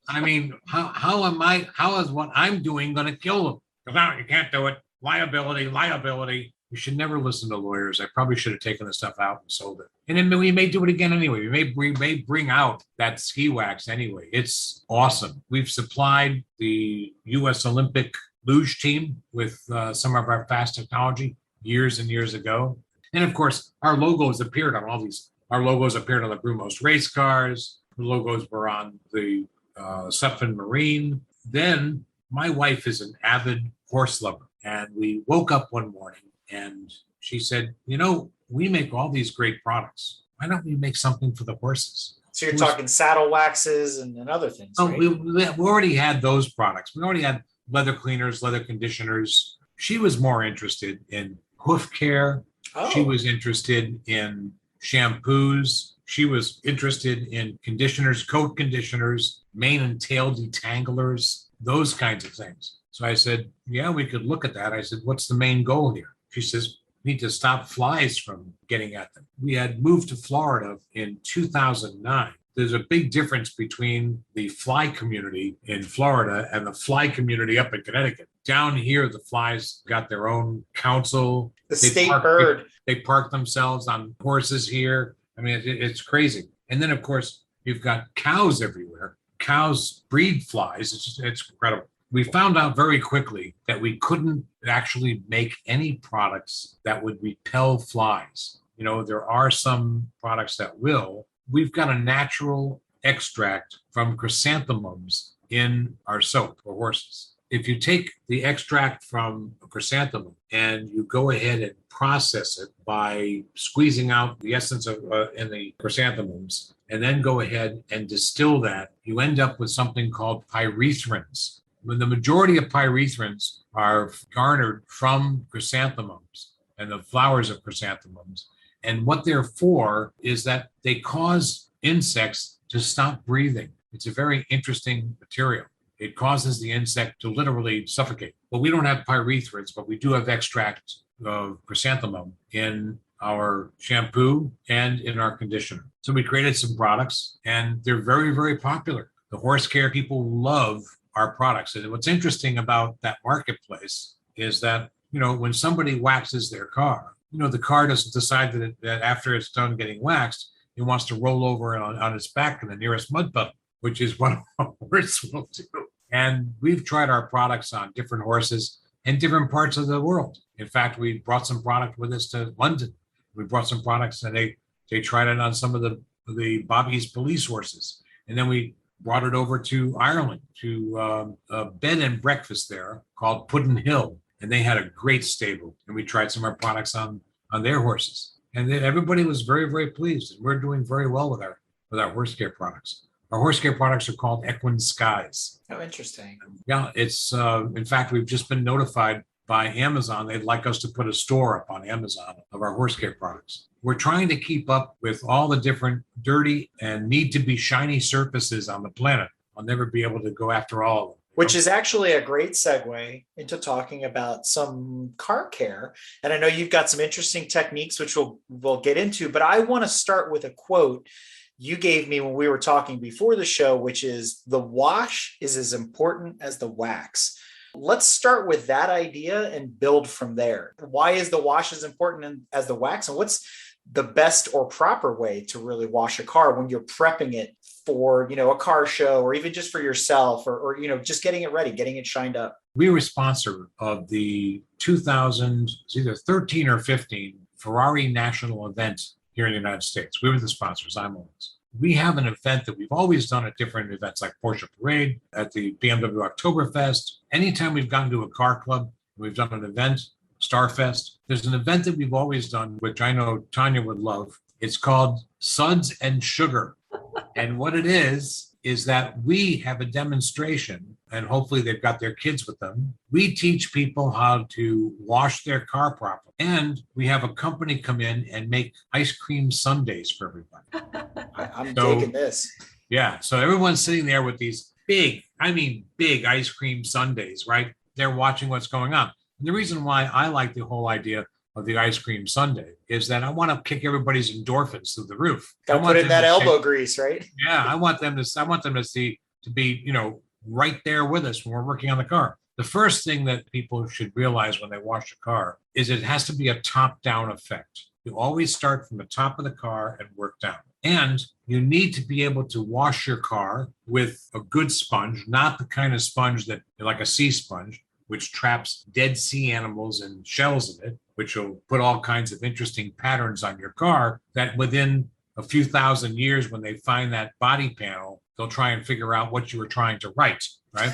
I mean, how is what I'm doing going to kill them? Because no, you can't do it. Liability. You should never listen to lawyers. I probably should have taken the stuff out and sold it. And then we may do it again anyway. We may bring out that ski wax anyway. It's awesome. We've supplied the U.S. Olympic luge team with some of our fast technology years and years ago. And of course, our logos appeared on all these. Our logos appeared on the Brumos race cars. The logos were on the Sutphen Marine. Then my wife is an avid horse lover. And we woke up one morning and she said, we make all these great products. Why don't we make something for the horses? So you're talking saddle waxes and other things, Oh, right? we already had those products. We already had leather cleaners, leather conditioners. She was more interested in hoof care. Oh. She was interested in shampoos. She was interested in conditioners, coat conditioners, mane and tail detanglers, those kinds of things. So I said, yeah, we could look at that. I said, what's the main goal here? She says, we need to stop flies from getting at them. We had moved to Florida in 2009. There's a big difference between the fly community in Florida and the fly community up in Connecticut. Down here, the flies got their own council. The state bird. They park themselves on horses here. I mean, it's crazy. And then, of course, you've got cows everywhere. Cows breed flies. It's incredible. We found out very quickly that we couldn't actually make any products that would repel flies. There are some products that will. We've got a natural extract from chrysanthemums in our soap for horses. If you take the extract from a chrysanthemum and you go ahead and process it by squeezing out the essence of in the chrysanthemums, and then go ahead and distill that, you end up with something called pyrethrins. When the majority of pyrethrins are garnered from chrysanthemums and the flowers of chrysanthemums. And what they're for is that they cause insects to stop breathing. It's a very interesting material. It causes the insect to literally suffocate. But we don't have pyrethrins, but we do have extract of chrysanthemum in our shampoo and in our conditioner. So we created some products and they're very, very popular. The horse care people love our products. And what's interesting about that marketplace is that, when somebody waxes their car, the car doesn't decide that after it's done getting waxed, it wants to roll over on its back in the nearest mud puddle, which is what a horse will do. And we've tried our products on different horses in different parts of the world. In fact, we brought some product with us to London. We brought some products and they tried it on some of the Bobby's police horses. And then we brought it over to Ireland to a bed and breakfast there called Puddin Hill. And they had a great stable. And we tried some of our products on their horses. And everybody was very, very pleased. And we're doing very well with our horse care products. Our horse care products are called Equine Skies. Oh, interesting. Yeah, it's in fact, we've just been notified by Amazon. They'd like us to put a store up on Amazon of our horse care products. We're trying to keep up with all the different dirty and need to be shiny surfaces on the planet. I'll never be able to go after all of them. Which is actually a great segue into talking about some car care. And I know you've got some interesting techniques, which we'll get into, but I want to start with a quote you gave me when we were talking before the show, which is the wash is as important as the wax. Let's start with that idea and build from there. Why is the wash as important as the wax? And what's the best or proper way to really wash a car when you're prepping it for, a car show or even just for yourself or just getting it ready, getting it shined up? We were a sponsor of the 2000, it's either 13 or 15 Ferrari national event here in the United States. We were the sponsors, Zymöl. We have an event that we've always done at different events like Porsche Parade, at the BMW Oktoberfest. Anytime we've gotten to a car club, we've done an event, Starfest. There's an event that we've always done, which I know Tanya would love. It's called Suds and Sugar. And what it is that we have a demonstration, and hopefully they've got their kids with them. We teach people how to wash their car properly. And we have a company come in and make ice cream sundaes for everybody. I'm digging this. Yeah. So everyone's sitting there with these big ice cream sundaes, right? They're watching what's going on. And the reason why I like the whole idea of the ice cream sundae is that I want to kick everybody's endorphins through the roof. Got to put in that elbow grease, right? Yeah, I want them to be, right there with us when we're working on the car. The first thing that people should realize when they wash a car is it has to be a top-down effect. You always start from the top of the car and work down. And you need to be able to wash your car with a good sponge, not the kind of sponge that, like a sea sponge, which traps dead sea animals and shells in it, which will put all kinds of interesting patterns on your car that within a few thousand years, when they find that body panel, they'll try and figure out what you were trying to write, right?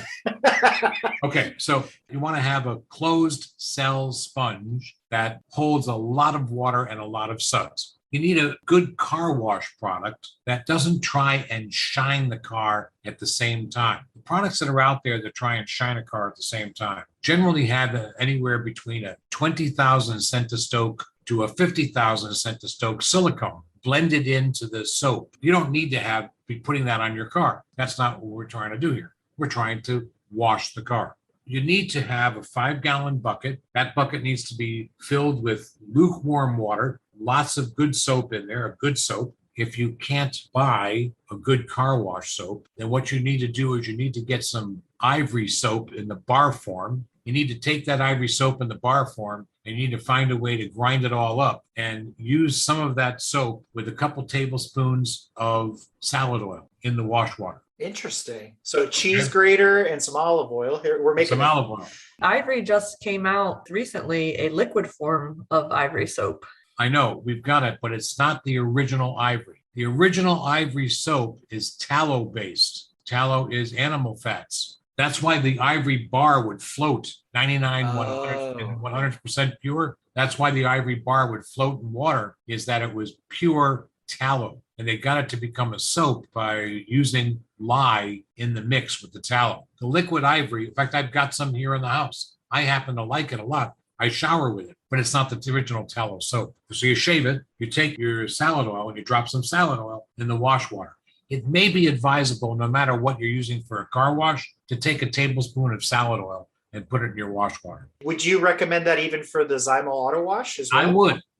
Okay, so you want to have a closed cell sponge that holds a lot of water and a lot of suds. You need a good car wash product that doesn't try and shine the car at the same time. The products that are out there that try and shine a car at the same time generally have anywhere between a 20,000 centistoke to a 50,000 centistoke silicone blended into the soap. You don't need to be putting that on your car. That's not what we're trying to do here. We're trying to wash the car. You need to have a 5-gallon bucket. That bucket needs to be filled with lukewarm water, lots of good soap in there, a good soap. If you can't buy a good car wash soap, then what you need to do is you need to get some ivory soap in the bar form. You need to take that ivory soap in the bar form and you need to find a way to grind it all up and use some of that soap with a couple tablespoons of salad oil in the wash water. Interesting. So cheese grater and some olive oil. Here we're making some olive oil. Ivory just came out recently, a liquid form of ivory soap. I know we've got it, but it's not the original ivory. The original ivory soap is tallow based. Tallow is animal fats. That's why the ivory bar would float 99, 100% pure. That's why the ivory bar would float in water, is that it was pure tallow. And they got it to become a soap by using lye in the mix with the tallow. The liquid ivory, in fact, I've got some here in the house. I happen to like it a lot. I shower with it, but it's not the original tallow soap. So you shave it, you take your salad oil and you drop some salad oil in the wash water. It may be advisable, no matter what you're using for a car wash, to take a tablespoon of salad oil and put it in your wash water. Would you recommend that even for the Zymöl auto wash as well?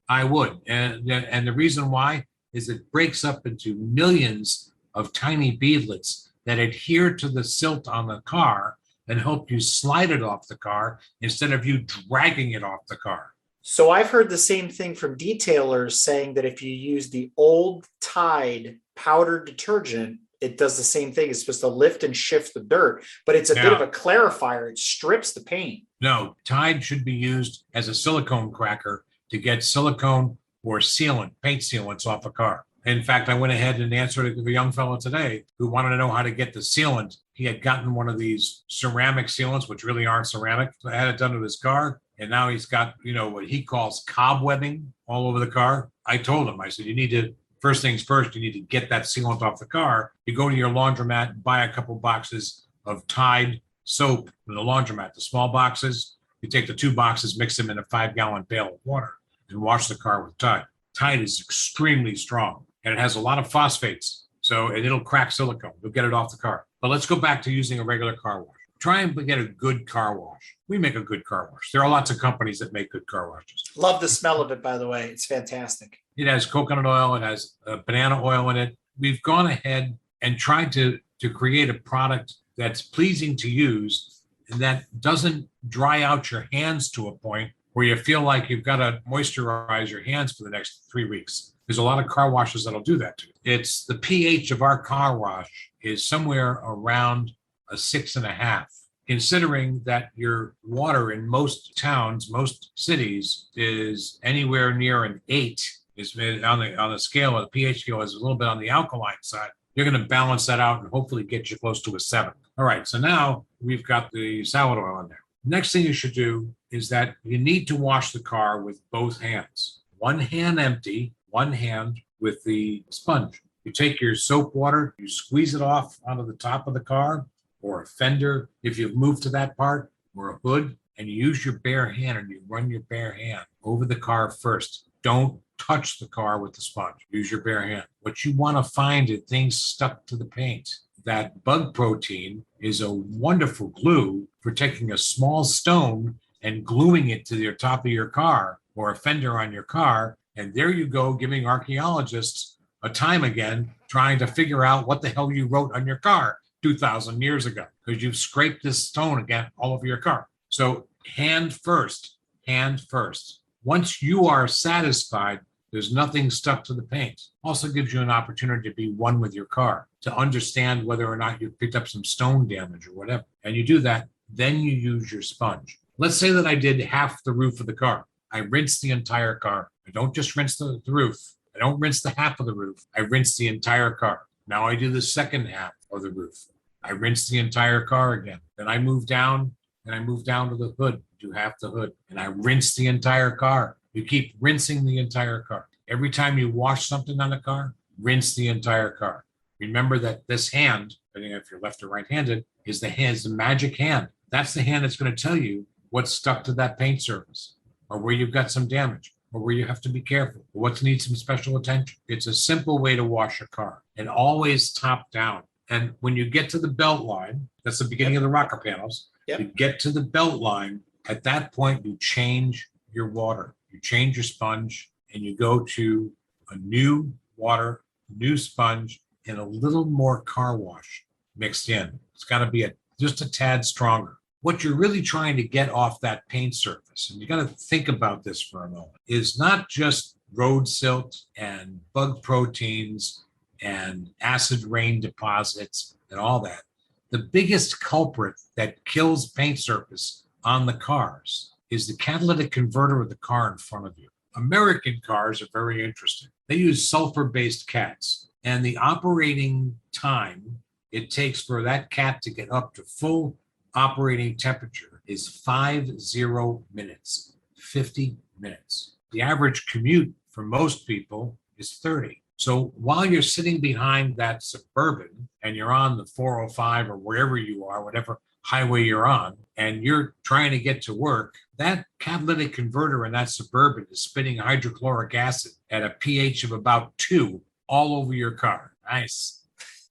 I would. And the reason why is it breaks up into millions of tiny beadlets that adhere to the silt on the car and help you slide it off the car instead of you dragging it off the car. So I've heard the same thing from detailers saying that if you use the old Tide powdered detergent, it does the same thing. It's supposed to lift and shift the dirt, but it's a bit of a clarifier. It strips the paint. No, Tide should be used as a silicone cracker to get silicone or sealant, paint sealants off a car. In fact, I went ahead and answered a young fellow today who wanted to know how to get the sealant. He had gotten one of these ceramic sealants, which really aren't ceramic. So I had it done to his car. And now he's got, what he calls cobwebbing all over the car. I told him, I said, you need to, first things first, you need to get that sealant off the car. You go to your laundromat and buy a couple boxes of Tide soap from the laundromat, the small boxes. You take the 2 boxes, mix them in a 5-gallon pail of water and wash the car with Tide. Tide is extremely strong and it has a lot of phosphates. And it'll crack silicone. You'll get it off the car. But let's go back to using a regular car wash. Try and get a good car wash. We make a good car wash. There are lots of companies that make good car washes. Love the smell of it, by the way. It's fantastic. It has coconut oil. It has banana oil in it. We've gone ahead and tried to create a product that's pleasing to use and that doesn't dry out your hands to a point where you feel like you've got to moisturize your hands for the next 3 weeks. There's a lot of car washes that'll do that to you. It's the pH of our car wash is somewhere around a 6.5. Considering that your water in most towns, most cities is anywhere near an 8, is on the scale of the pH scale is a little bit on the alkaline side. You're going to balance that out and hopefully get you close to a 7. All right, so now we've got the salad oil in there. Next thing you should do is that you need to wash the car with both hands. One hand empty, one hand with the sponge. You take your soap water, you squeeze it off onto the top of the car or a fender, if you've moved to that part, or a hood, and you use your bare hand and you run your bare hand over the car first. Don't touch the car with the sponge. Use your bare hand. What you want to find is things stuck to the paint. That bug protein is a wonderful glue for taking a small stone and gluing it to the top of your car or a fender on your car. And there you go, giving archaeologists a time again, trying to figure out what the hell you wrote on your car. 2,000 years ago because you've scraped this stone again all over your car. So hand first, hand first. Once you are satisfied, there's nothing stuck to the paint. Also gives you an opportunity to be one with your car, to understand whether or not you've picked up some stone damage or whatever. And you do that, then you use your sponge. Let's say that I did half the roof of the car. I rinse the entire car. I don't just rinse the roof. I don't rinse the half of the roof. I rinse the entire car. Now I do the second half of the roof. I rinse the entire car again. Then I move down and I move down to the hood, do half the hood, and I rinse the entire car. You keep rinsing the entire car. Every time you wash something on the car, rinse the entire car. Remember that this hand, depending if you're left or right-handed, is the magic hand. That's the hand that's going to tell you what's stuck to that paint surface, or where you've got some damage, or where you have to be careful, or what needs some special attention. It's a simple way to wash a car, and always top down. And when you get to the belt line, that's the beginning of the rocker panels. You get to the belt line. At that point, you change your water. You change your sponge, and you go to a new water, new sponge, and a little more car wash mixed in. It's got to be just a tad stronger. What you're really trying to get off that paint surface, and you got to think about this for a moment, is not just road silt and bug proteins and acid rain deposits and all that. The biggest culprit that kills paint surface on the cars is the catalytic converter of the car in front of you. American cars are very interesting. They use sulfur-based cats, and the operating time it takes for that cat to get up to full operating temperature is 50 minutes, 50 minutes. The average commute for most people is 30. So while you're sitting behind that Suburban and you're on the 405 or wherever you are, whatever highway you're on, and you're trying to get to work, that catalytic converter in that Suburban is spitting hydrochloric acid at a pH of about 2 all over your car. Nice.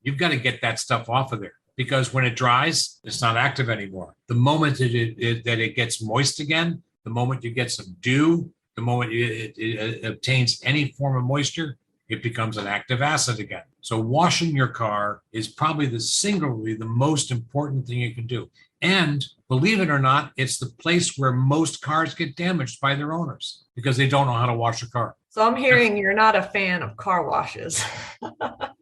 You've got to get that stuff off of there, because when it dries, it's not active anymore. The moment that it gets moist again, the moment you get some dew, the moment it obtains any form of moisture, it becomes an active acid again. So washing your car is probably singularly the most important thing you can do. And believe it or not, it's the place where most cars get damaged by their owners because they don't know how to wash a car. So I'm hearing you're not a fan of car washes.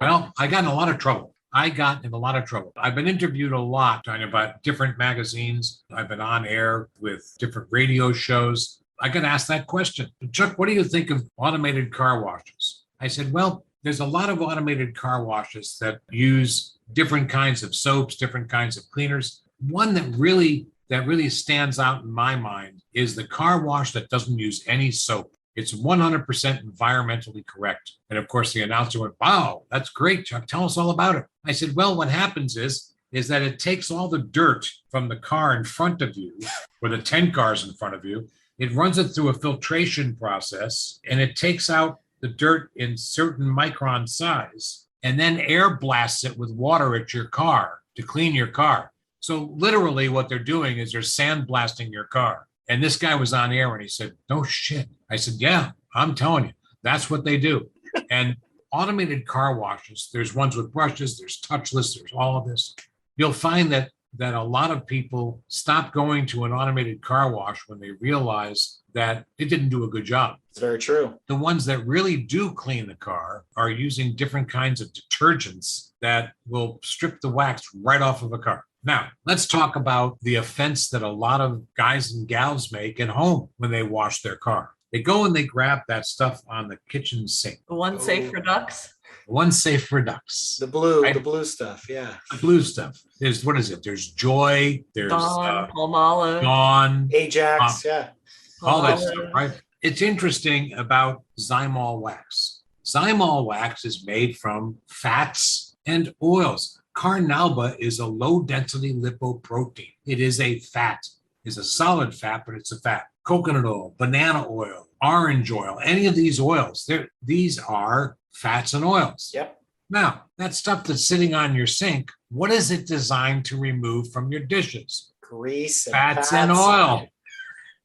Well, I got in a lot of trouble. I've been interviewed a lot talking about different magazines. I've been on air with different radio shows. I got asked that question. Chuck, what do you think of automated car washes? I said, well, there's a lot of automated car washes that use different kinds of soaps, different kinds of cleaners. One that really stands out in my mind is the car wash that doesn't use any soap. It's 100% environmentally correct. And of course, the announcer went, wow, that's great, Chuck. Tell us all about it. I said, well, what happens is that it takes all the dirt from the car in front of you, or the 10 cars in front of you. It runs it through a filtration process, and it takes out the dirt in certain micron size, and then air blasts it with water at your car to clean your car. So literally what they're doing is they're sandblasting your car. And this guy was on air and he said, no shit. I said, yeah, I'm telling you, that's what they do. And automated car washes, there's ones with brushes, there's touchless, there's all of this. You'll find that a lot of people stop going to an automated car wash when they realize that it didn't do a good job. It's very true. The ones that really do clean the car are using different kinds of detergents that will strip the wax right off of a car. Now, let's talk about the offense that a lot of guys and gals make at home when they wash their car. They go and they grab that stuff on the kitchen sink. The one safe for ducks? One safe for ducks. The blue, right? The blue stuff, yeah. The blue stuff. What is it? There's Joy, there's Dawn, Palmolive. Dawn, Ajax, yeah. all that stuff, right? It's interesting about Zymol wax. Zymol wax is made from fats and oils. Carnauba is a low-density lipoprotein. It is a fat. It's a solid fat, but it's a fat. Coconut oil, banana oil, orange oil, any of these oils, these are fats and oils. Yep. Now, that stuff that's sitting on your sink, what is it designed to remove from your dishes? Grease and fats and oil.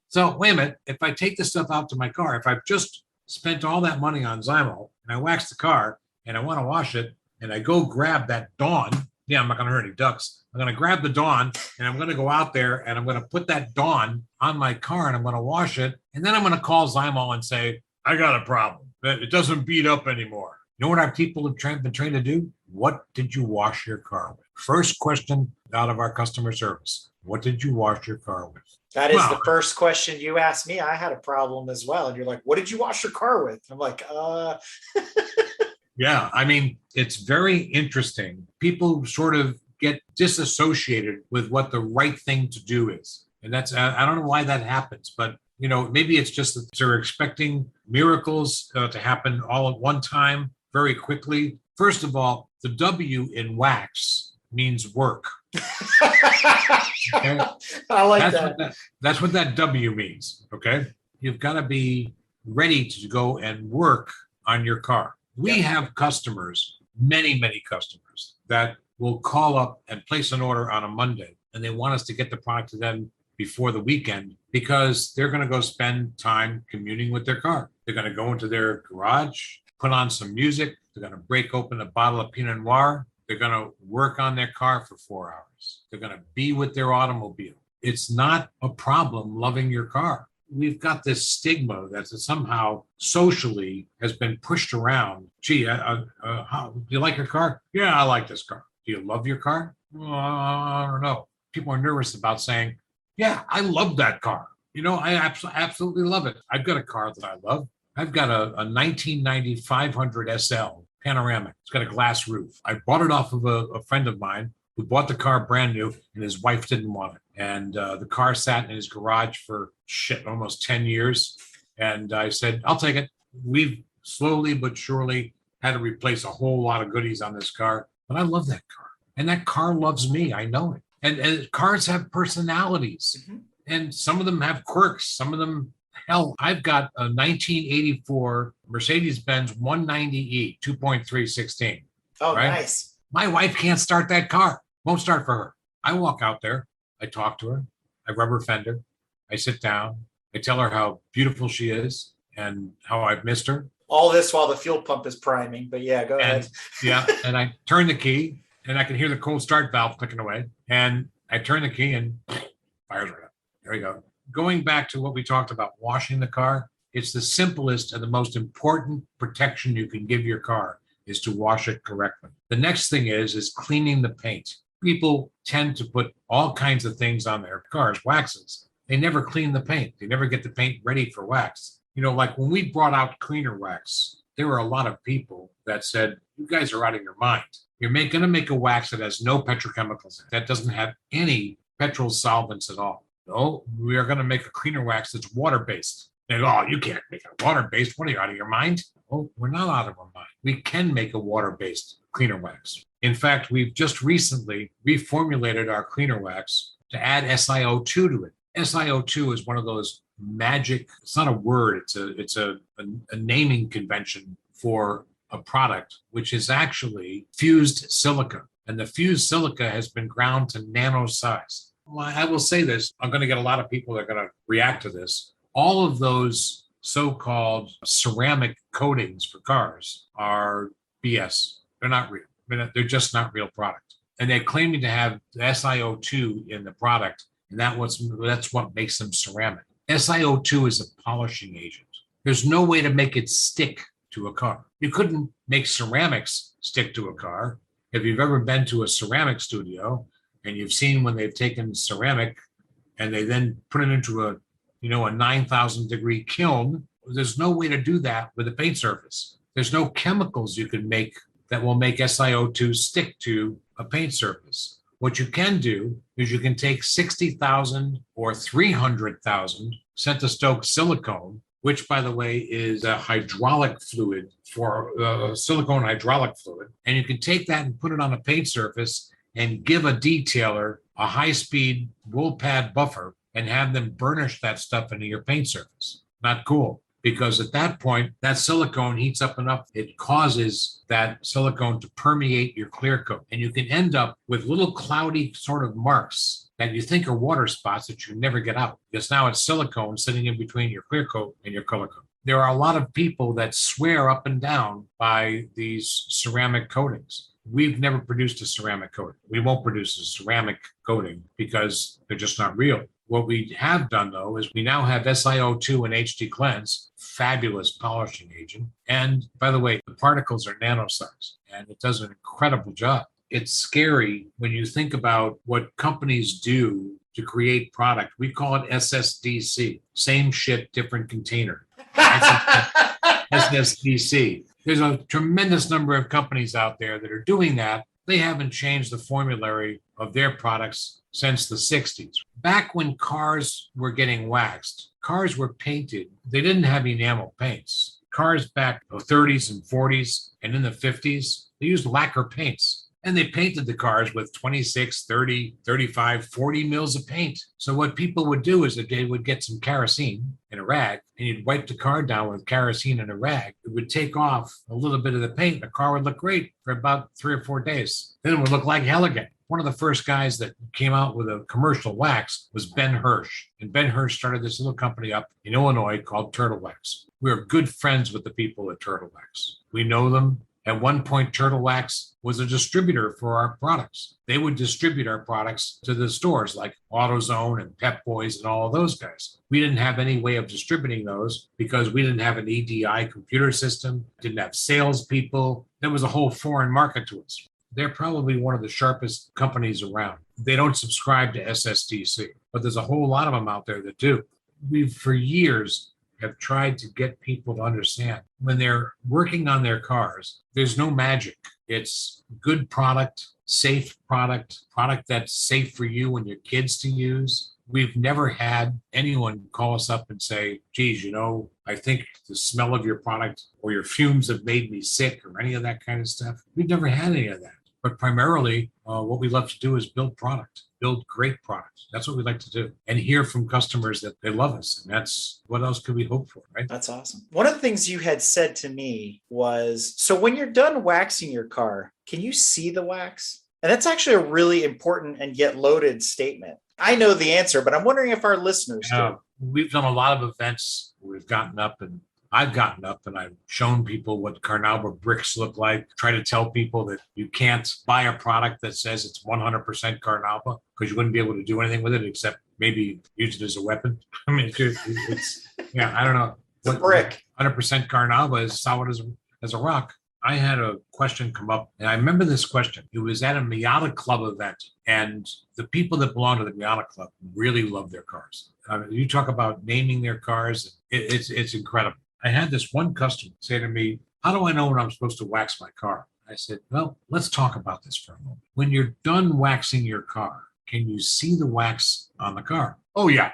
So wait a minute, if I take this stuff out to my car, if I've just spent all that money on Zymöl and I wax the car and I want to wash it and I go grab that Dawn Yeah, I'm not going to hurt any ducks. I'm going to grab the Dawn and I'm going to go out there and I'm going to put that Dawn on my car and I'm going to wash it. And then I'm going to call Zymol and say, I got a problem. It doesn't beat up anymore. You know what our people have been trained to do? What did you wash your car with? First question out of our customer service. What did you wash your car with? That is the first question you asked me. I had a problem as well. And you're like, what did you wash your car with? I'm like, Yeah, I mean, it's very interesting. People sort of get disassociated with what the right thing to do is. And that's, I don't know why that happens, but you know, maybe it's just that they're expecting miracles to happen all at one time very quickly. First of all, the W in wax means work. Okay? I like that. That's what that W means. Okay. You've got to be ready to go and work on your car. We have customers, many, many customers that will call up and place an order on a Monday and they want us to get the product to them before the weekend because they're going to go spend time communing with their car. They're going to go into their garage, put on some music. They're going to break open a bottle of Pinot Noir. They're going to work on their car for 4 hours. They're going to be with their automobile. It's not a problem loving your car. We've got this stigma that somehow socially has been pushed around. Gee, how, do you like your car? Yeah, I like this car. Do you love your car? I don't know. People are nervous about saying, yeah, I love that car. You know, I absolutely love it. I've got a car that I love. I've got a 1990 500 SL panoramic. It's got a glass roof. I bought it off of a friend of mine who bought the car brand new and his wife didn't want it. And the car sat in his garage for almost 10 years. And I said, I'll take it. We've slowly but surely had to replace a whole lot of goodies on this car. But I love that car. And that car loves me. I know it. And cars have personalities. Mm-hmm. And some of them have quirks. Some of them, hell, I've got a 1984 Mercedes-Benz 190E 2.316. Oh, right? Nice. My wife can't start that car. Won't start for her. I walk out there. I talk to her. I rub her fender. I sit down. I tell her how beautiful she is and how I've missed her. All this while the fuel pump is priming. But yeah, go ahead. Yeah. And I turn the key and I can hear the cold start valve clicking away. And I turn the key and fires right up. There we go. Going back to what we talked about, washing the car, it's the simplest and the most important protection you can give your car is to wash it correctly. The next thing is cleaning the paint. People tend to put all kinds of things on their cars, waxes. They never clean the paint. They never get the paint ready for wax. You know, like when we brought out cleaner wax, there were a lot of people that said, you guys are out of your mind. You're going to make a wax that has no petrochemicals in it, that doesn't have any petrol solvents at all. No, we are going to make a cleaner wax that's water-based. They go, oh, you can't make it water-based. What are you, out of your mind? Oh, we're not out of our mind. We can make a water-based cleaner wax. In fact, we've just recently reformulated our cleaner wax to add SiO2 to it. SiO2 is one of those magic, it's not a word, it's a naming convention for a product, which is actually fused silica. And the fused silica has been ground to nano size. Well, I will say this, I'm going to get a lot of people that are going to react to this. All of those so-called ceramic coatings for cars are BS. They're not real. They're just not real product. And they're claiming to have SiO2 in the product, and that's what makes them ceramic. SiO2 is a polishing agent. There's no way to make it stick to a car. You couldn't make ceramics stick to a car. If you've ever been to a ceramic studio and you've seen when they've taken ceramic and they then put it into a 9,000 degree kiln, there's no way to do that with a paint surface. There's no chemicals you can make that will make SiO2 stick to a paint surface. What you can do is you can take 60,000 or 300,000 centistokes silicone, which, by the way, is a hydraulic fluid for silicone hydraulic fluid. And you can take that and put it on a paint surface and give a detailer a high-speed wool pad buffer and have them burnish that stuff into your paint surface. Not cool. Because at that point, that silicone heats up enough, it causes that silicone to permeate your clear coat. And you can end up with little cloudy sort of marks that you think are water spots that you never get out. Because now it's silicone sitting in between your clear coat and your color coat. There are a lot of people that swear up and down by these ceramic coatings. we've never produced a ceramic coating. We won't produce a ceramic coating because they're just not real. What we have done, though, is we now have SiO2 and HD Cleanse, fabulous polishing agent. And by the way, the particles are nanosized, and it does an incredible job. It's scary when you think about what companies do to create product. We call it SSDC, same shit, different container. SSDC. There's a tremendous number of companies out there that are doing that. They haven't changed the formulary of their products since the 60s. Back when cars were getting waxed, cars were painted. They didn't have enamel paints. Cars back in the 30s and 40s and in the 50s, they used lacquer paints. And they painted the cars with 26, 30, 35, 40 mils of paint. So what people would do is that they would get some kerosene in a rag, and you'd wipe the car down with kerosene in a rag. It would take off a little bit of the paint. The car would look great for about 3 or 4 days. Then it would look like hell again. One of the first guys that came out with a commercial wax was Ben Hirsch. And Ben Hirsch started this little company up in Illinois called Turtle Wax. We are good friends with the people at Turtle Wax. We know them. At one point, Turtle Wax was a distributor for our products. They would distribute our products to the stores like AutoZone and Pep Boys and all of those guys. We didn't have any way of distributing those because we didn't have an EDI computer system, didn't have salespeople. There was a whole foreign market to us. They're probably one of the sharpest companies around. They don't subscribe to SSDC, but there's a whole lot of them out there that do. We've, for years, have tried to get people to understand when they're working on their cars, there's no magic. It's good product, safe product that's safe for you and your kids to use. We've never had anyone call us up and say, geez, I think the smell of your product or your fumes have made me sick or any of that kind of stuff. We've never had any of that. But primarily, what we love to do is build great products. That's what we like to do, and hear from customers that they love us. And that's what else could we hope for, right? That's awesome. One of the things you had said to me was, so when you're done waxing your car, can you see the wax? And that's actually a really important and yet loaded statement. I know the answer, but I'm wondering if our listeners do. We've done a lot of events. We've gotten up and I've gotten up and I've shown people what Carnauba bricks look like, try to tell people that you can't buy a product that says it's 100% Carnauba because you wouldn't be able to do anything with it except maybe use it as a weapon. I mean, it's I don't know. It's a brick. 100% Carnauba is solid as a rock. I had a question come up, and I remember this question. It was at a Miata Club event, and the people that belong to the Miata Club really love their cars. You talk about naming their cars, it's incredible. I had this one customer say to me, how do I know when I'm supposed to wax my car? I said, well, let's talk about this for a moment. When you're done waxing your car, can you see the wax on the car? Oh, yeah.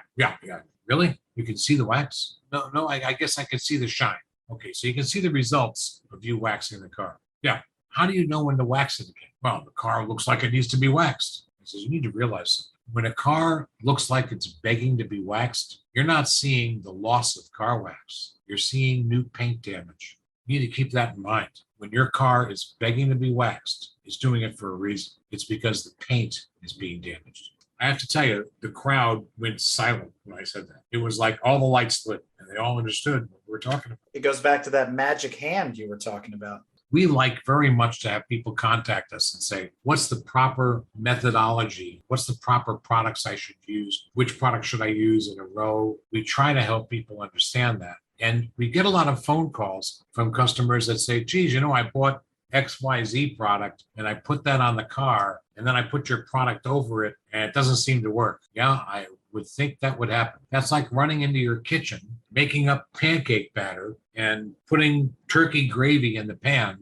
Really? You can see the wax? No, I guess I can see the shine. Okay, so you can see the results of you waxing the car. Yeah. How do you know when to wax it again? Well, the car looks like it needs to be waxed. I said, you need to realize something. When a car looks like it's begging to be waxed, you're not seeing the loss of car wax. You're seeing new paint damage. You need to keep that in mind. When your car is begging to be waxed, it's doing it for a reason. It's because the paint is being damaged. I have to tell you, the crowd went silent when I said that. It was like all the lights lit and they all understood what we were talking about. It goes back to that magic hand you were talking about. We like very much to have people contact us and say, what's the proper methodology? What's the proper products I should use? Which product should I use in a row? We try to help people understand that. And we get a lot of phone calls from customers that say, geez, I bought XYZ product and I put that on the car and then I put your product over it and it doesn't seem to work. Yeah, I would think that would happen. That's like running into your kitchen, making up pancake batter and putting turkey gravy in the pan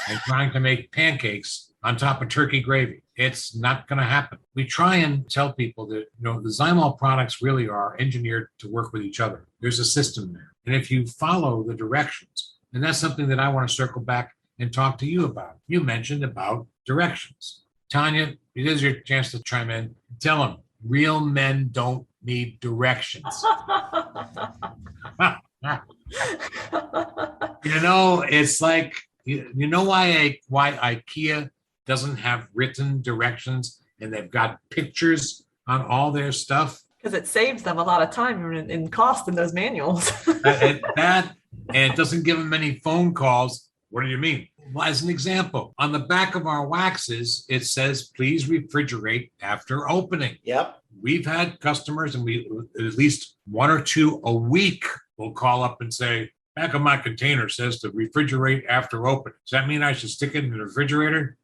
and trying to make pancakes on top of turkey gravy. It's not going to happen. We try and tell people that, the Zymol products really are engineered to work with each other. There's a system there. And if you follow the directions, and that's something that I want to circle back and talk to you about. You mentioned about directions. Tanya, it is your chance to chime in. Tell them, real men don't need directions. It's like, why IKEA doesn't have written directions and they've got pictures on all their stuff? Because it saves them a lot of time and cost in those manuals. And it doesn't give them any phone calls. What do you mean? Well, as an example, on the back of our waxes, it says, please refrigerate after opening. Yep. We've had customers, and we at least one or two a week will call up and say, back of my container says to refrigerate after opening. Does that mean I should stick it in the refrigerator?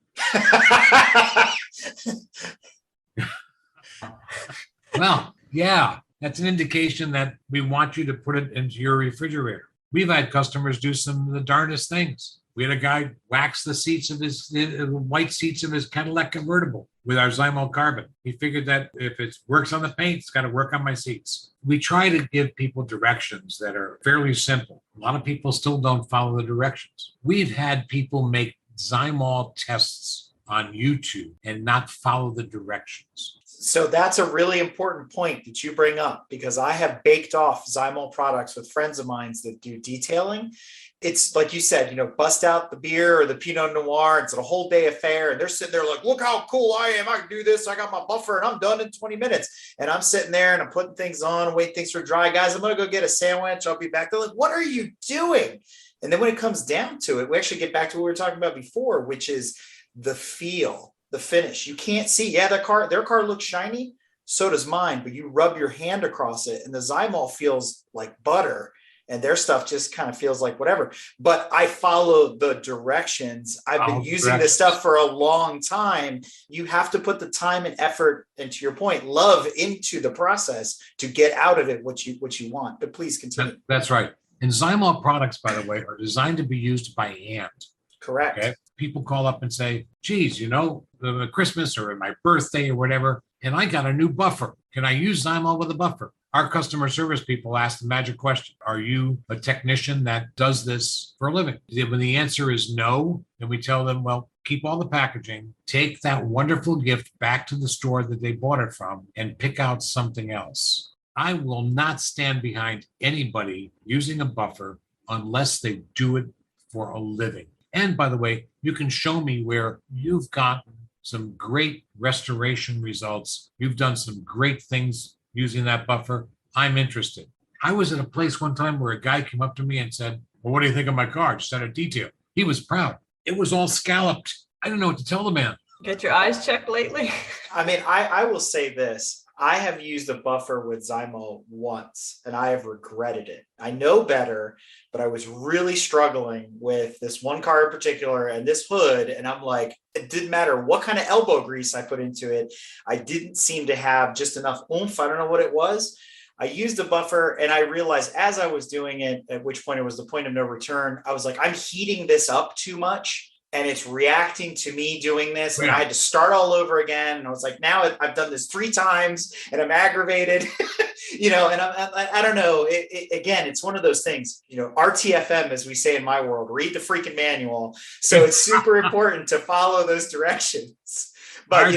Well, yeah, that's an indication that we want you to put it into your refrigerator. We've had customers do some of the darndest things. We had a guy wax the seats of his white seats of his Cadillac convertible with our Zymöl carbon. He figured that if it works on the paint, it's got to work on my seats. We try to give people directions that are fairly simple. A lot of people still don't follow the directions. We've had people make Zymöl tests on YouTube and not follow the directions. So that's a really important point that you bring up, because I have baked off Zymöl products with friends of mine that do detailing. It's like you said, bust out the beer or the Pinot Noir. It's a whole day affair. And they're sitting there like, look how cool I am. I can do this. I got my buffer and I'm done in 20 minutes. And I'm sitting there and I'm putting things on, waiting things for dry. Guys, I'm going to go get a sandwich. I'll be back. They're like, what are you doing? And then when it comes down to it, we actually get back to what we were talking about before, which is the feel, the finish. You can't see. Yeah, their car looks shiny. So does mine. But you rub your hand across it and the Zymöl feels like butter. And their stuff just kind of feels like whatever. But I follow the directions. I've been using this stuff for a long time. You have to put the time and effort, and to your point, love into the process to get out of it what you want. But please continue. That's right. And Zymöl products, by the way, are designed to be used by hand. Correct. Okay? People call up and say, geez, Christmas or my birthday or whatever, and I got a new buffer. Can I use Zymöl with a buffer? Our customer service people ask the magic question. Are you a technician that does this for a living? When the answer is no, then we tell them, well, keep all the packaging, take that wonderful gift back to the store that they bought it from and pick out something else. I will not stand behind anybody using a buffer unless they do it for a living. And by the way, you can show me where you've gotten some great restoration results. You've done some great things using that buffer. I'm interested. I was at a place one time where a guy came up to me and said, well, what do you think of my car? Just out of detail. He was proud. It was all scalloped. I didn't know what to tell the man. Get your eyes checked lately? I mean, I will say this. I have used a buffer with Zymöl once and I have regretted it. I know better, but I was really struggling with this one car in particular and this hood. And I'm like, it didn't matter what kind of elbow grease I put into it. I didn't seem to have just enough oomph. I don't know what it was. I used a buffer and I realized as I was doing it, at which point it was the point of no return, I was like, I'm heating this up too much. And it's reacting to me doing this. And I had to start all over again. And I was like, now I've done this 3 times and I'm aggravated, and I don't know. Again, it's one of those things, RTFM, as we say in my world, read the freaking manual. So it's super important to follow those directions. But,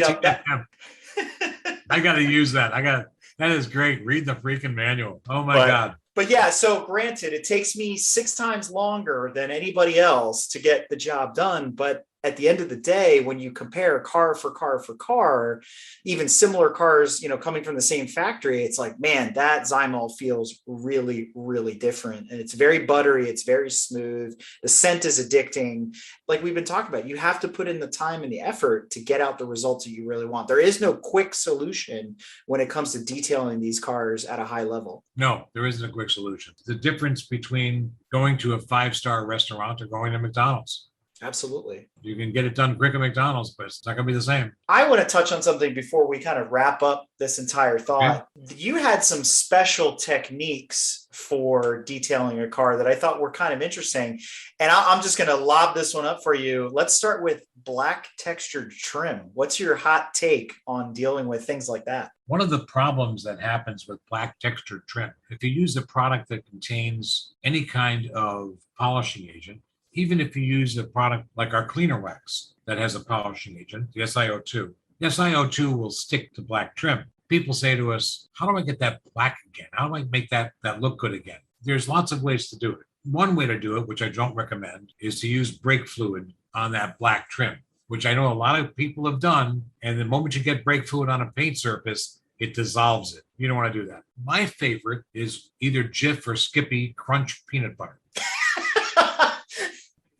I got to use that. That is great. Read the freaking manual. Oh my God. But yeah, so granted, it takes me 6 times longer than anybody else to get the job done. But at the end of the day, when you compare car for car, even similar cars, coming from the same factory, it's like, man, that Zymöl feels really, really different. And it's very buttery. It's very smooth. The scent is addicting. Like we've been talking about, you have to put in the time and the effort to get out the results that you really want. There is no quick solution when it comes to detailing these cars at a high level. No, there isn't a quick solution. The difference between going to a 5-star restaurant or going to McDonald's. Absolutely. You can get it done quick at McDonald's, but it's not going to be the same. I want to touch on something before we kind of wrap up this entire thought. Okay. You had some special techniques for detailing a car that I thought were kind of interesting. And I'm just going to lob this one up for you. Let's start with black textured trim. What's your hot take on dealing with things like that? One of the problems that happens with black textured trim, if you use a product that contains any kind of polishing agent, even if you use a product like our cleaner wax that has a polishing agent, the SiO2, the SiO2 will stick to black trim. People say to us, how do I get that black again? How do I make that look good again? There's lots of ways to do it. One way to do it, which I don't recommend, is to use brake fluid on that black trim, which I know a lot of people have done. And the moment you get brake fluid on a paint surface, it dissolves it. You don't want to do that. My favorite is either Jif or Skippy Crunch peanut butter.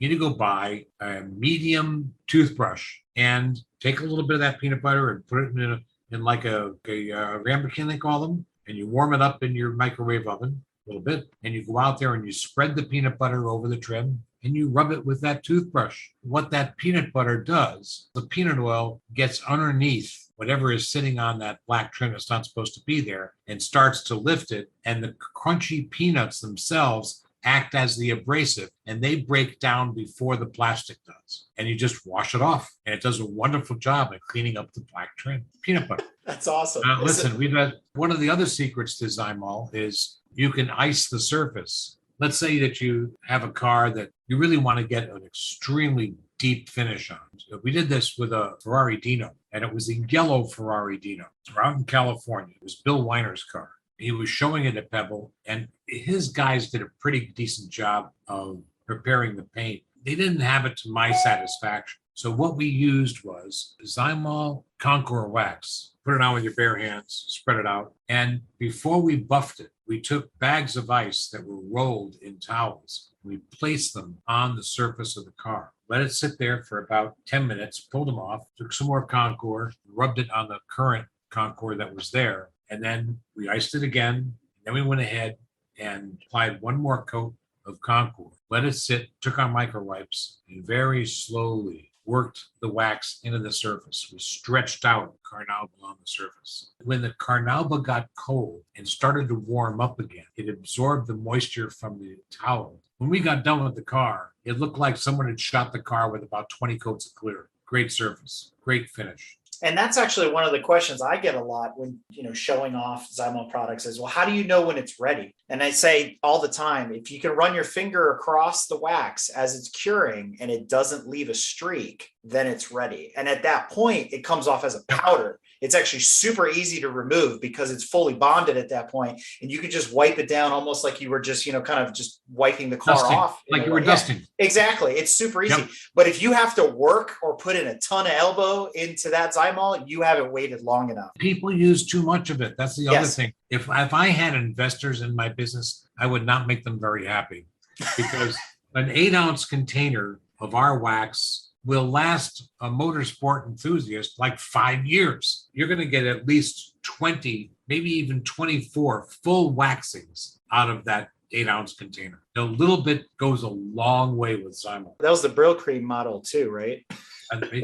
You need to go buy a medium toothbrush and take a little bit of that peanut butter and put it in like a ramekin, they call them, and you warm it up in your microwave oven a little bit, and you go out there and you spread the peanut butter over the trim and you rub it with that toothbrush. What that peanut butter does, the peanut oil gets underneath whatever is sitting on that black trim that's not supposed to be there and starts to lift it. And the crunchy peanuts themselves act as the abrasive, and they break down before the plastic does. And you just wash it off, and it does a wonderful job at cleaning up the black trim. Peanut butter. That's awesome. Listen, we've got one of the other secrets to Zymol is you can ice the surface. Let's say that you have a car that you really want to get an extremely deep finish on. So we did this with a Ferrari Dino, and it was a yellow Ferrari Dino. We're out in California. It was Bill Weiner's car. He was showing it at Pebble, and his guys did a pretty decent job of preparing the paint. They didn't have it to my satisfaction. So what we used was Zymol Concours wax. Put it on with your bare hands, spread it out. And before we buffed it, we took bags of ice that were rolled in towels. We placed them on the surface of the car. Let it sit there for about 10 minutes, pulled them off, took some more Concours, rubbed it on the current Concours that was there. And then we iced it again. And then we went ahead and applied one more coat of Concours. Let it sit, took our micro wipes, and very slowly worked the wax into the surface. We stretched out Carnauba on the surface. When the Carnauba got cold and started to warm up again, it absorbed the moisture from the towel. When we got done with the car, it looked like someone had shot the car with about 20 coats of clear. Great surface, great finish. And that's actually one of the questions I get a lot when, showing off Zymol products is, well, how do you know when it's ready? And I say all the time, if you can run your finger across the wax as it's curing and it doesn't leave a streak, then it's ready. And at that point, it comes off as a powder. It's actually super easy to remove because it's fully bonded at that point. And you can just wipe it down almost like you were just, kind of just wiping the car off. Like you were dusting. Exactly. It's super easy. Yep. But if you have to work or put in a ton of elbow into that Zymol, you haven't waited long enough. People use too much of it. That's the other thing. If I had investors in my business, I would not make them very happy because an 8-ounce container of our wax will last a motorsport enthusiast like 5 years. You're going to get at least 20, maybe even 24 full waxings out of that 8-ounce container. A little bit goes a long way with Zymol. That was the Brill Cream model too, right?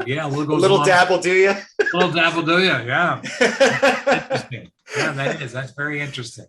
Yeah, a little dab will do you. A little dab will do you, yeah. Interesting. Yeah, that is. That's very interesting.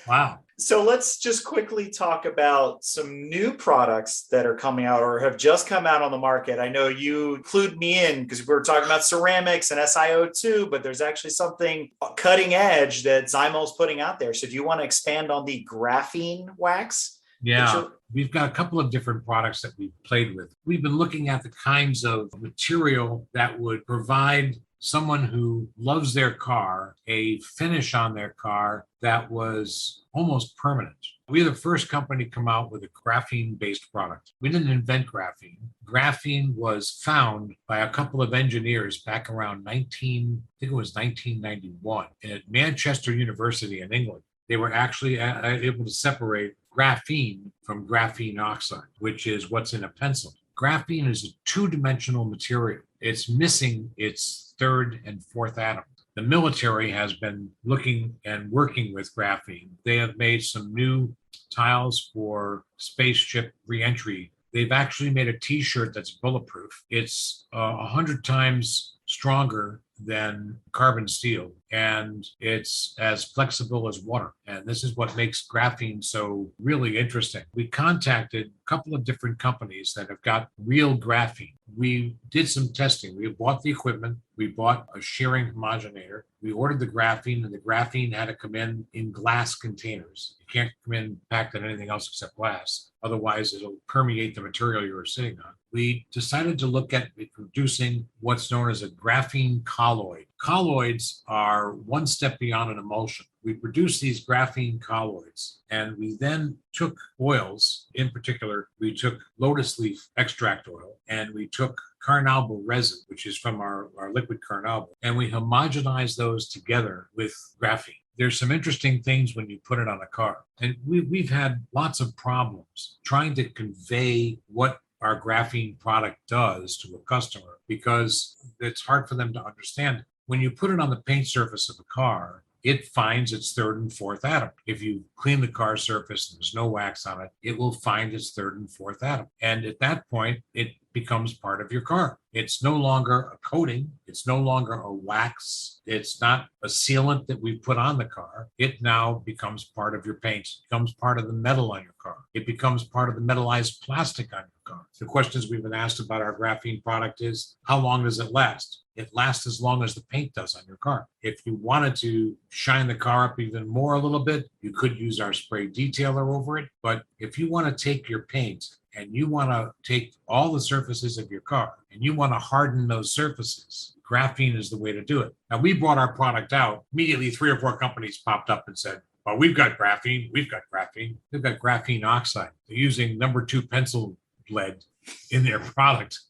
Wow. So let's just quickly talk about some new products that are coming out or have just come out on the market. I know you clued me in because we were talking about ceramics and SiO2, but there's actually something cutting edge that Zymol's putting out there. So do you want to expand on the graphene wax? Yeah, we've got a couple of different products that we've played with. We've been looking at the kinds of material that would provide someone who loves their car a finish on their car that was almost permanent. We are the first company to come out with a graphene-based product. We didn't invent graphene. Graphene was found by a couple of engineers back around 1991 at Manchester University in England. They were actually able to separate graphene from graphene oxide, which is what's in a pencil. Graphene is a two-dimensional material. It's missing its third and fourth atom. The military has been looking and working with graphene. They have made some new tiles for spaceship reentry. They've actually made a t-shirt that's bulletproof. It's 100 times stronger than carbon steel, and it's as flexible as water. And this is what makes graphene so really interesting. We contacted a couple of different companies that have got real graphene. We did some testing. We bought the equipment. We bought a shearing homogenator. We ordered the graphene, and the graphene had to come in glass containers. You can't come in packed in anything else except glass. Otherwise, it'll permeate the material you're sitting on. We decided to look at producing what's known as a graphene colloid. Colloids are one step beyond an emulsion. We produced these graphene colloids, and we then took oils. In particular, we took lotus leaf extract oil, and we took Carnauba resin, which is from our liquid Carnauba, and we homogenized those together with graphene. There's some interesting things when you put it on a car. And we've had lots of problems trying to convey what our graphene product does to a customer because it's hard for them to understand. When you put it on the paint surface of a car, it finds its third and fourth atom. If you clean the car surface and there's no wax on it, it will find its third and fourth atom. And at that point, it becomes part of your car. It's no longer a coating. It's no longer a wax. It's not a sealant that we put on the car. It now becomes part of your paint. It becomes part of the metal on your car. It becomes part of the metallized plastic on your car. The questions we've been asked about our graphene product is, how long does it last? It lasts as long as the paint does on your car. If you wanted to shine the car up even more a little bit, you could use our spray detailer over it. But if you want to take your paint and you want to take all the surfaces of your car and you want to harden those surfaces, graphene is the way to do it. Now, we brought our product out. Immediately, 3 or 4 companies popped up and said, well, we've got graphene. We've got graphene. They've got graphene oxide. They're using number 2 pencil lead in their product,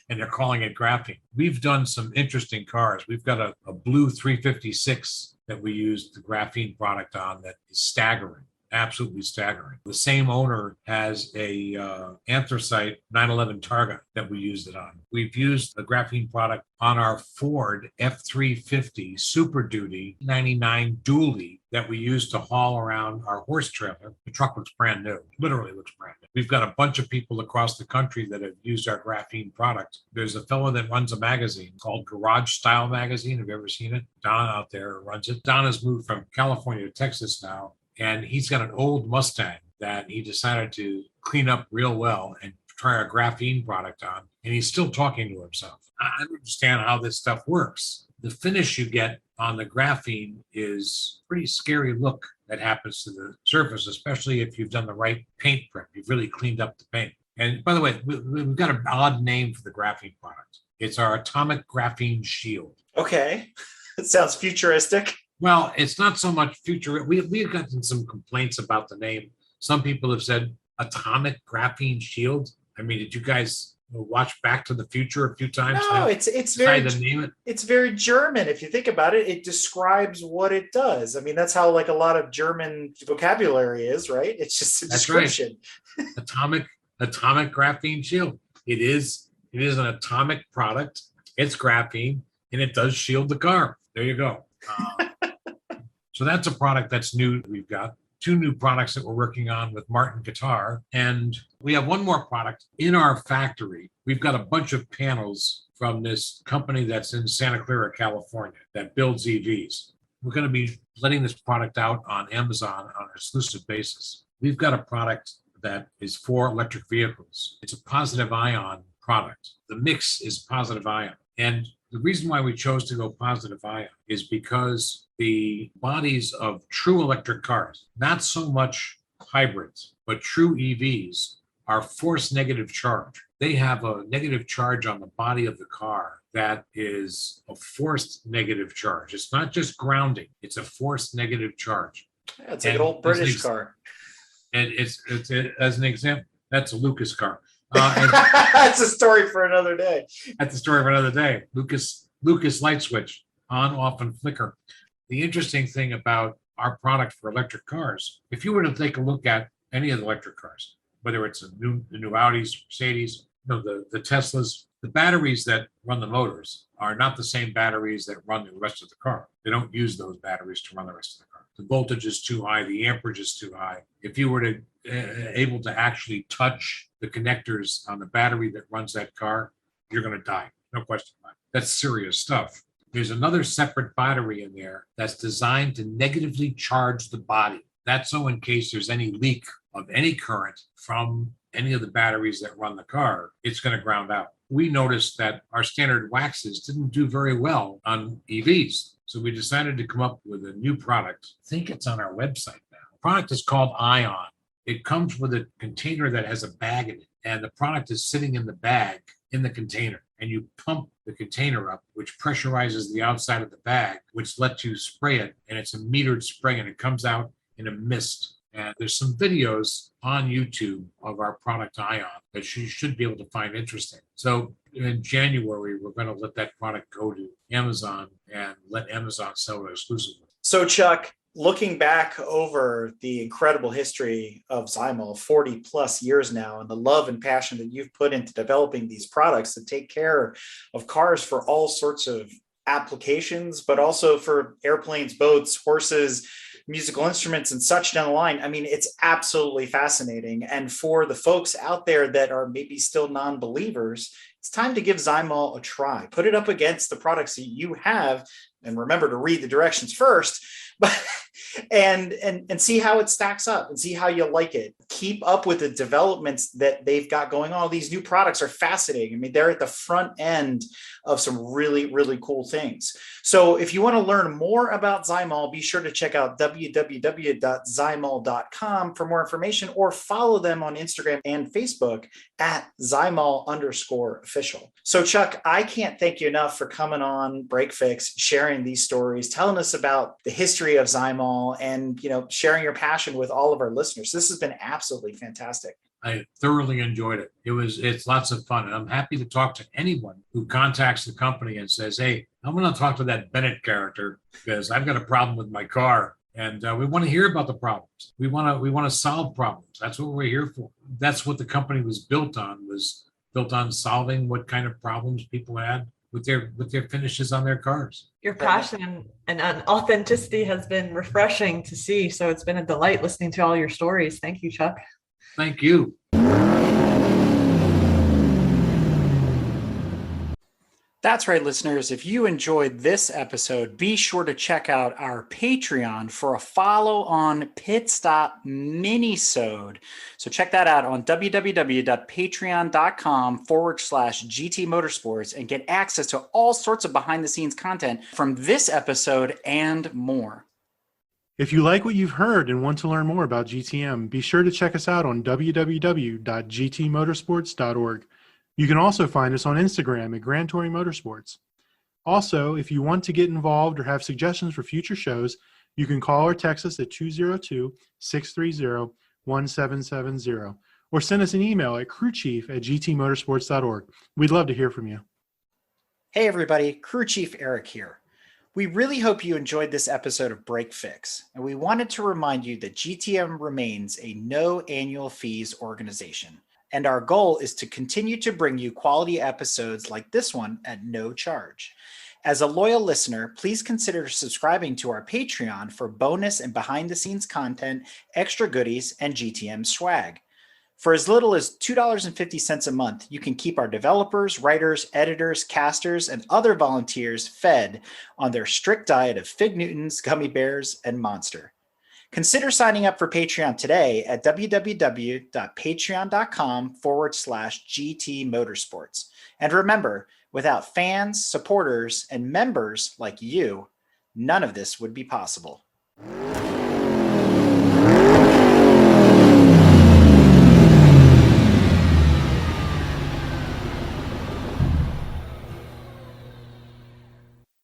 and they're calling it graphene. We've done some interesting cars. We've got a blue 356 that we used the graphene product on that is staggering. Absolutely staggering. The same owner has a anthracite 911 Targa that we used it on. We've used the graphene product on our Ford F350 Super Duty 99 dually that we used to haul around our horse trailer. The truck looks brand new, literally looks brand new. We've got a bunch of people across the country that have used our graphene product. There's a fellow that runs a magazine called Garage Style Magazine. Have you ever seen it? Don out there runs it. Don has moved from California to Texas now. And he's got an old Mustang that he decided to clean up real well and try our graphene product on. And he's still talking to himself. I don't understand how this stuff works. The finish you get on the graphene is a pretty scary look that happens to the surface, especially if you've done the right paint prep. You've really cleaned up the paint. And by the way, we've got an odd name for the graphene product. It's our Atomic Graphene Shield. Okay. It sounds futuristic. Well, it's not so much future. We've gotten some complaints about the name. Some people have said Atomic Graphene Shield. I mean, did you guys watch Back to the Future a few times? No, it's very German. If you think about it, it describes what it does. I mean, that's how like a lot of German vocabulary is, right? It's just a description. Right. Atomic Graphene Shield. It is an atomic product. It's graphene, and it does shield the car. There you go. So that's a product that's new. We've got 2 new products that we're working on with Martin Guitar. And we have one more product in our factory. We've got a bunch of panels from this company that's in Santa Clara, California, that builds EVs. We're going to be letting this product out on Amazon on an exclusive basis. We've got a product that is for electric vehicles. It's a positive ion product. The mix is positive ion. And the reason why we chose to go positive ion is because the bodies of true electric cars, not so much hybrids, but true EVs, are force negative charge. They have a negative charge on the body of the car that is a forced negative charge. It's not just grounding, it's a forced negative charge. Yeah, it's like an old British car. And it's as an example, that's a Lucas car. That's a story for another day. That's a story for another day. Lucas light switch, on, off, and flicker. The interesting thing about our product for electric cars, if you were to take a look at any of the electric cars, whether it's the new Audis, Mercedes, the Teslas, the batteries that run the motors are not the same batteries that run the rest of the car. They don't use those batteries to run the rest of the car. The voltage is too high, the amperage is too high. If you were to able to actually touch the connectors on the battery that runs that car, you're going to die. No question about it. That's serious stuff. There's another separate battery in there that's designed to negatively charge the body. That's so in case there's any leak of any current from any of the batteries that run the car, it's going to ground out. We noticed that our standard waxes didn't do very well on EVs. So we decided to come up with a new product. I think it's on our website now. The product is called Ion. It comes with a container that has a bag in it, and the product is sitting in the bag in the container. And you pump the container up, which pressurizes the outside of the bag, which lets you spray it. And it's a metered spray, and it comes out in a mist. And there's some videos on YouTube of our product Ion that you should be able to find interesting. So in January, we're going to let that product go to Amazon and let Amazon sell it exclusively. So Chuck, looking back over the incredible history of Zymöl, 40 plus years now, and the love and passion that you've put into developing these products that take care of cars for all sorts of applications, but also for airplanes, boats, horses, musical instruments, and such down the line. I mean, it's absolutely fascinating. And for the folks out there that are maybe still non-believers, it's time to give Zymöl a try. Put it up against the products that you have, and remember to read the directions first, but and see how it stacks up and see how you like it. Keep up with the developments that they've got going on. These new products are fascinating. I mean, they're at the front end of some really, really cool things. So if you want to learn more about Zymöl, be sure to check out www.zymol.com for more information, or follow them on Instagram and Facebook at Zymol_official. So Chuck, I can't thank you enough for coming on Break Fix, sharing these stories, telling us about the history of Zymöl, and sharing your passion with all of our listeners. This has been absolutely fantastic. I thoroughly enjoyed it. It's lots of fun. And I'm happy to talk to anyone who contacts the company and says, hey, I'm going to talk to that Bennett character because I've got a problem with my car. And we want to hear about the problems. We want to solve problems. That's what we're here for. That's what the company was built on solving what kind of problems people had with their finishes on their cars. Your passion and authenticity has been refreshing to see. So it's been a delight listening to all your stories. Thank you, Chuck. Thank you. That's right, listeners. If you enjoyed this episode, be sure to check out our Patreon for a follow-on Pit Stop Minisode. So check that out on www.patreon.com/GT Motorsports and get access to all sorts of behind-the-scenes content from this episode and more. If you like what you've heard and want to learn more about GTM, be sure to check us out on www.gtmotorsports.org. You can also find us on Instagram at Grand Touring Motorsports. Also, if you want to get involved or have suggestions for future shows, you can call or text us at 202-630-1770 or send us an email at crewchief@gtmotorsports.org. We'd love to hear from you. Hey everybody, Crew Chief Eric here. We really hope you enjoyed this episode of Break Fix, and we wanted to remind you that GTM remains a no annual fees organization. And our goal is to continue to bring you quality episodes like this one at no charge. As a loyal listener, please consider subscribing to our Patreon for bonus and behind-the-scenes content, extra goodies, and GTM swag. For as little as $2.50 a month, you can keep our developers, writers, editors, casters, and other volunteers fed on their strict diet of Fig Newtons, gummy bears, and Monster. Consider signing up for Patreon today at www.patreon.com/GT Motorsports. And remember, without fans, supporters, and members like you, none of this would be possible.